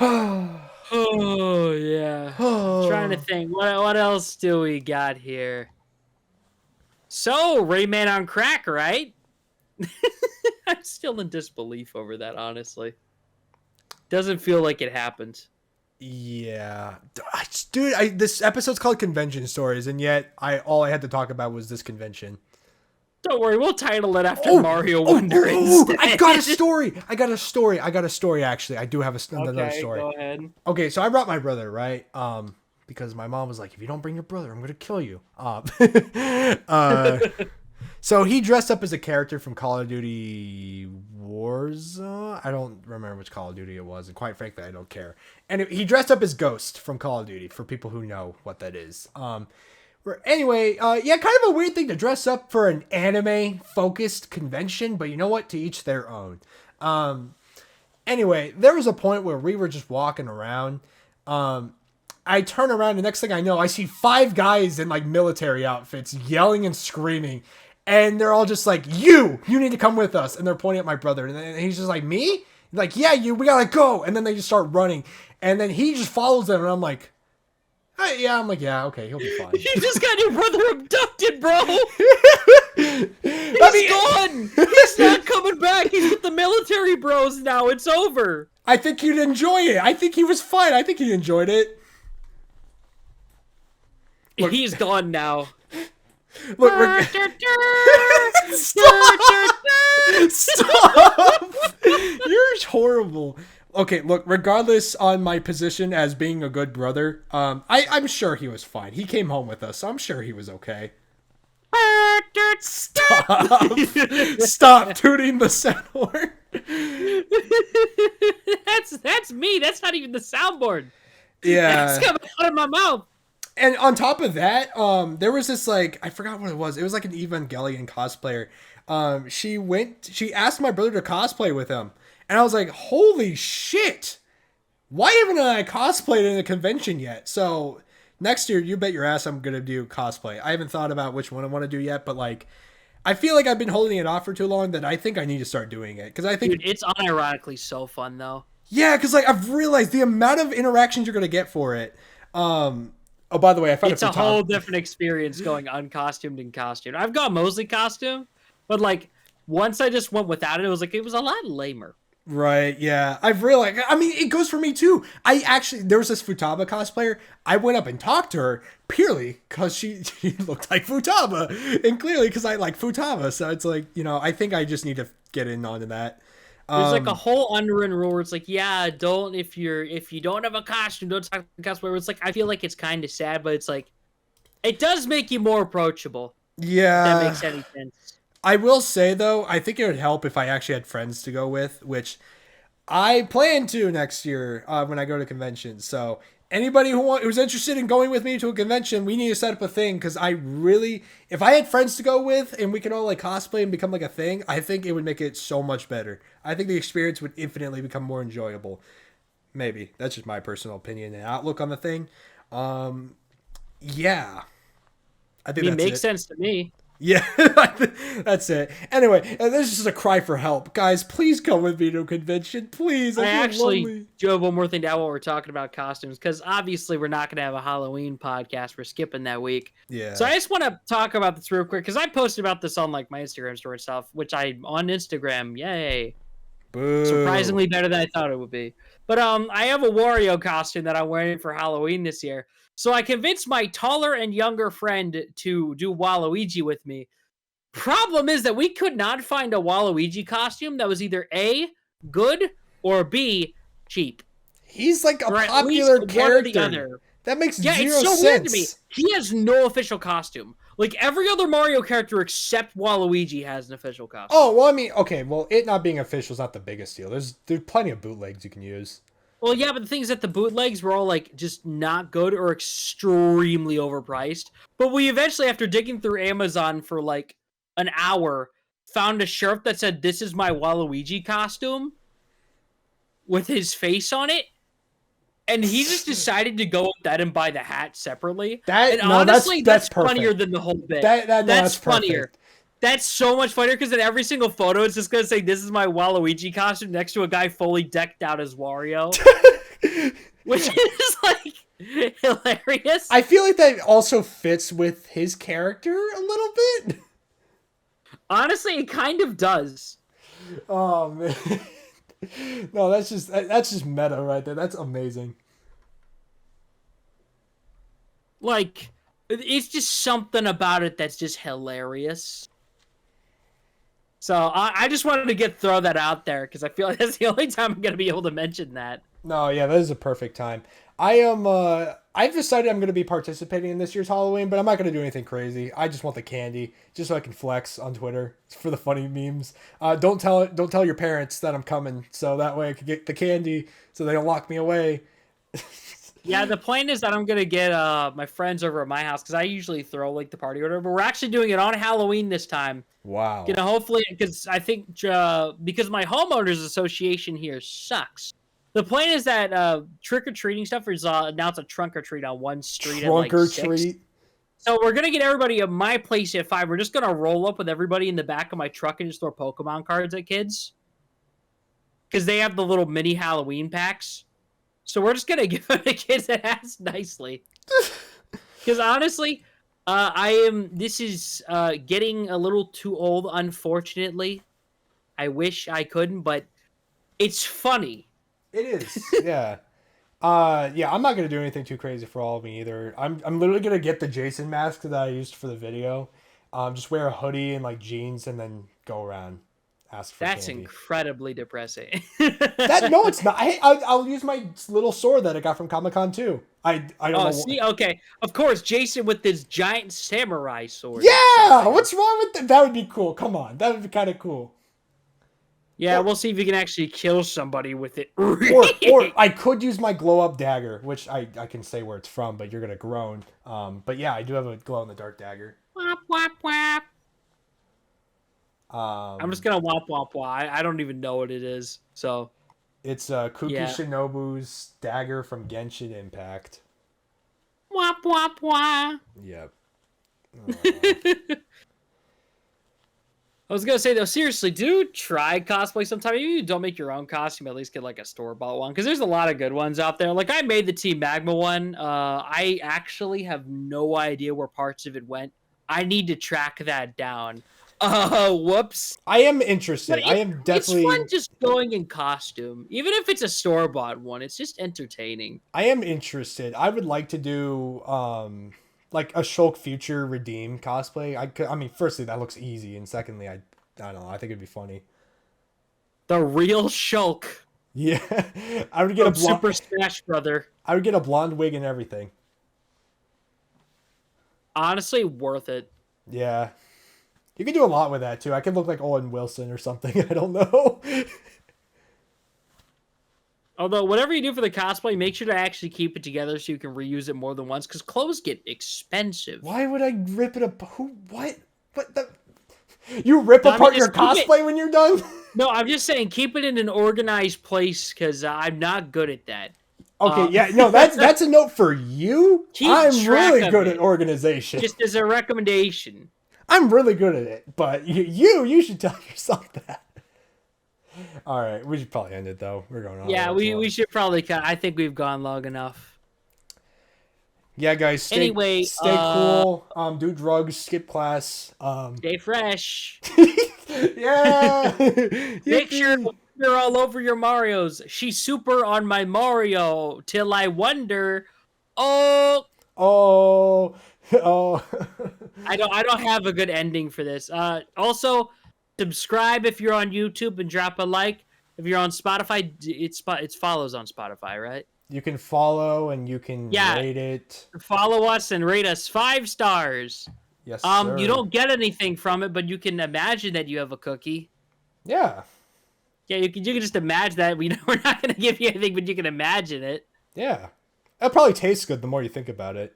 Oh yeah. Trying to think. What else do we got here? So, Rayman on crack, right? I'm still in disbelief over that, honestly. Doesn't feel like it happened. Yeah. Dude, this episode's called Convention Stories, and yet all I had to talk about was this convention. Don't worry, we'll title it after Mario Wonder instead. I got a story, actually. I do have another story. Go ahead. Okay, so I brought my brother, right? Because my mom was like, if you don't bring your brother, I'm going to kill you. So he dressed up as a character from Call of Duty Warzone. I don't remember which Call of Duty it was, and quite frankly, I don't care. And he dressed up as Ghost from Call of Duty, for people who know what that is. Anyway, yeah, kind of a weird thing to dress up for an anime-focused convention, but you know what? To each their own. Anyway, there was a point where we were just walking around. I turn around, and the next thing I know, I see 5 guys in, like, military outfits yelling and screaming, and they're all just like, you need to come with us, and they're pointing at my brother, and he's just like, me? Like, yeah, we gotta go, and then they just start running, and then he just follows them, and I'm like, yeah, okay, he'll be fine. You just got your brother abducted, bro! He's gone! He's not coming back! He's with the military bros now, it's over! I think he'd enjoy it. I think he was fine. I think he enjoyed it. Look, he's gone now. Look, Stop! You're horrible. Okay, look, regardless on my position as being a good brother, I'm sure he was fine. He came home with us, so I'm sure he was okay. Stop tooting the sound horn. That's me. That's not even the soundboard. Yeah. That's coming out of my mouth. And on top of that, there was this like I forgot what it was. It was like an Evangelion cosplayer. She asked my brother to cosplay with him, and I was like, "Holy shit! Why haven't I cosplayed in a convention yet?" So next year, you bet your ass I'm gonna do cosplay. I haven't thought about which one I want to do yet, but like, I feel like I've been holding it off for too long that I think I need to start doing it because I think Dude, it's unironically so fun though. yeah, because like I've realized the amount of interactions you're gonna get for it. Oh, by the way, I found It's a whole different experience going uncostumed and costumed. I've got mostly costume, but like once I just went without it, it was a lot lamer. Right, yeah. I've realized, I mean, it goes for me too. There was this Futaba cosplayer. I went up and talked to her purely because she looked like Futaba. And clearly because I like Futaba. So it's like, I think I just need to get in onto that. There's like a whole unwritten rule where it's like, yeah, don't, if you don't have a costume, don't talk to the cosplayer. It's like, I feel like it's kind of sad, but it's like, it does make you more approachable. Yeah. If that makes any sense. I will say, though, I think it would help if I actually had friends to go with, which I plan to next year when I go to conventions. So anybody who's interested in going with me to a convention, we need to set up a thing because if I had friends to go with and we could all like cosplay and become like a thing, I think it would make it so much better. I think the experience would infinitely become more enjoyable. Maybe. That's just my personal opinion and outlook on the thing. Yeah. I think it makes sense to me. Yeah, that's it. Anyway, this is just a cry for help. Guys, please come with me to a convention. Please. I actually do have one more thing to add while we're talking about costumes, because obviously we're not going to have a Halloween podcast. We're skipping that week. Yeah. So I just want to talk about this real quick, because I posted about this on like my Instagram story and stuff, which I'm on Instagram. Yay. Boo. Surprisingly better than I thought it would be. But I have a Wario costume that I'm wearing for Halloween this year. So I convinced my taller and younger friend to do Waluigi with me. Problem is that we could not find a Waluigi costume that was either A, good, or B, cheap. He's like a popular character. That makes zero sense. It's so weird to me. He has no official costume. Like, every other Mario character except Waluigi has an official costume. Oh, well, I mean, okay, well, it not being official is not the biggest deal. There's plenty of bootlegs you can use. Well, yeah, but the thing is that the bootlegs were all, like, just not good or extremely overpriced. But we eventually, after digging through Amazon for, like, an hour, found a shirt that said, "This is my Waluigi costume," with his face on it. And he just decided to go with that and buy the hat separately. Honestly, that's funnier than the whole bit. That's funnier. Perfect. That's so much funnier because in every single photo, it's just going to say, "This is my Waluigi costume," next to a guy fully decked out as Wario. Which is, like, hilarious. I feel like that also fits with his character a little bit. Honestly, it kind of does. Oh, man. No, that's just meta right there. That's amazing. Like, it's just something about it that's just hilarious. So I just wanted to throw that out there because I feel like that's the only time I'm going to be able to mention that. No, yeah, that is a perfect time. I've decided I'm going to be participating in this year's Halloween, but I'm not going to do anything crazy. I just want the candy, just so I can flex on Twitter for the funny memes. Don't tell your parents that I'm coming, so that way I can get the candy, so they don't lock me away. Yeah, the plan is that I'm going to get my friends over at my house, because I usually throw like the party order, but we're actually doing it on Halloween this time. Wow. Hopefully, because I think because my homeowners association here sucks. The plan is that trick-or-treating stuff is announced a trunk-or-treat on one street at like 6. Trunk-or-treat? So we're going to get everybody at my place at 5. We're just going to roll up with everybody in the back of my truck and just throw Pokemon cards at kids. Because they have the little mini Halloween packs. So we're just going to give them to kids that ask nicely. Because honestly, this is getting a little too old, unfortunately. I wish I couldn't, but it's funny. It is, yeah. Yeah, I'm not gonna do anything too crazy for all of me either. I'm literally gonna get the Jason mask that I used for the video. Just wear a hoodie and like jeans, and then go around ask for That's candy. Incredibly depressing. No, it's not. I'll use my little sword that I got from Comic-Con too. I don't know. See, okay, of course, Jason with this giant samurai sword. Yeah, what's wrong with that? That would be cool. Come on, that would be kind of cool. Yeah, we'll see if you can actually kill somebody with it. Or I could use my glow up dagger, which I can say where it's from, but you're gonna groan. But yeah, I do have a glow in the dark dagger. Wop, wop, wop. I'm just gonna wop wop wop. I don't even know what it is. So it's Kuki yeah. Shinobu's dagger from Genshin Impact. Wop wop wop. Yep. I was gonna say though, seriously, do try cosplay sometime. Maybe you don't make your own costume, at least get like a store-bought one, because there's a lot of good ones out there. Like I made the Team Magma one. I actually have no idea where parts of it went. I need to track that down. Whoops. I am interested. I am definitely. It's fun just going in costume, even if it's a store-bought one. It's just entertaining. I am interested. I would like to do like a Shulk Future Redeem cosplay. I mean, firstly, that looks easy, and secondly, I don't know. I think it'd be funny. The real Shulk. Yeah, I would get a blonde Super Smash Brother. I would get a blonde wig and everything. Honestly, worth it. Yeah, you could do a lot with that too. I could look like Owen Wilson or something. I don't know. Although, whatever you do for the cosplay, make sure to actually keep it together so you can reuse it more than once, because clothes get expensive. Why would I rip it up? What? What the? You rip apart your cosplay when you're done? No, I'm just saying keep it in an organized place, because I'm not good at that. Okay, yeah, no, that's a note for you. I'm really good at organization. Just as a recommendation. I'm really good at it, but you should tell yourself that. All right, we should probably end it though. We're going on. Yeah, we should probably cut. I think we've gone long enough. Yeah, guys. Stay cool. Do drugs. Skip class. Stay fresh. Yeah. Make sure you're all over your Marios. She's super on my Mario till I wonder. Oh. I don't have a good ending for this. Also, subscribe if you're on YouTube and drop a like. If you're on Spotify, it's follows on Spotify, right? You can follow and you can rate it. Follow us and rate us 5 stars. Yes, sir. You don't get anything from it, but you can imagine that you have a cookie. Yeah. Yeah, you can just imagine that. We're not going to give you anything, but you can imagine it. Yeah. It probably tastes good the more you think about it.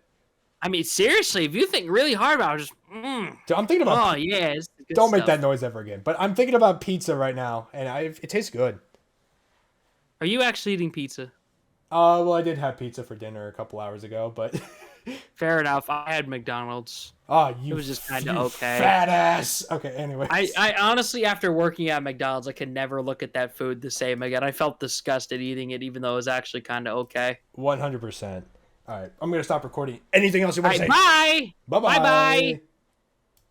I mean, seriously, if you think really hard about it, just Dude, I'm thinking about. Oh yeah, don't make that noise ever again. But I'm thinking about pizza right now, and it tastes good. Are you actually eating pizza? Well, I did have pizza for dinner a couple hours ago, but fair enough. I had McDonald's. Oh, it was just kind of okay. Fat ass. Okay, anyway. I honestly, after working at McDonald's, I can never look at that food the same again. I felt disgusted eating it, even though it was actually kind of okay. 100%. All right, I'm gonna stop recording. Anything else you want to say? Bye. Bye. Bye.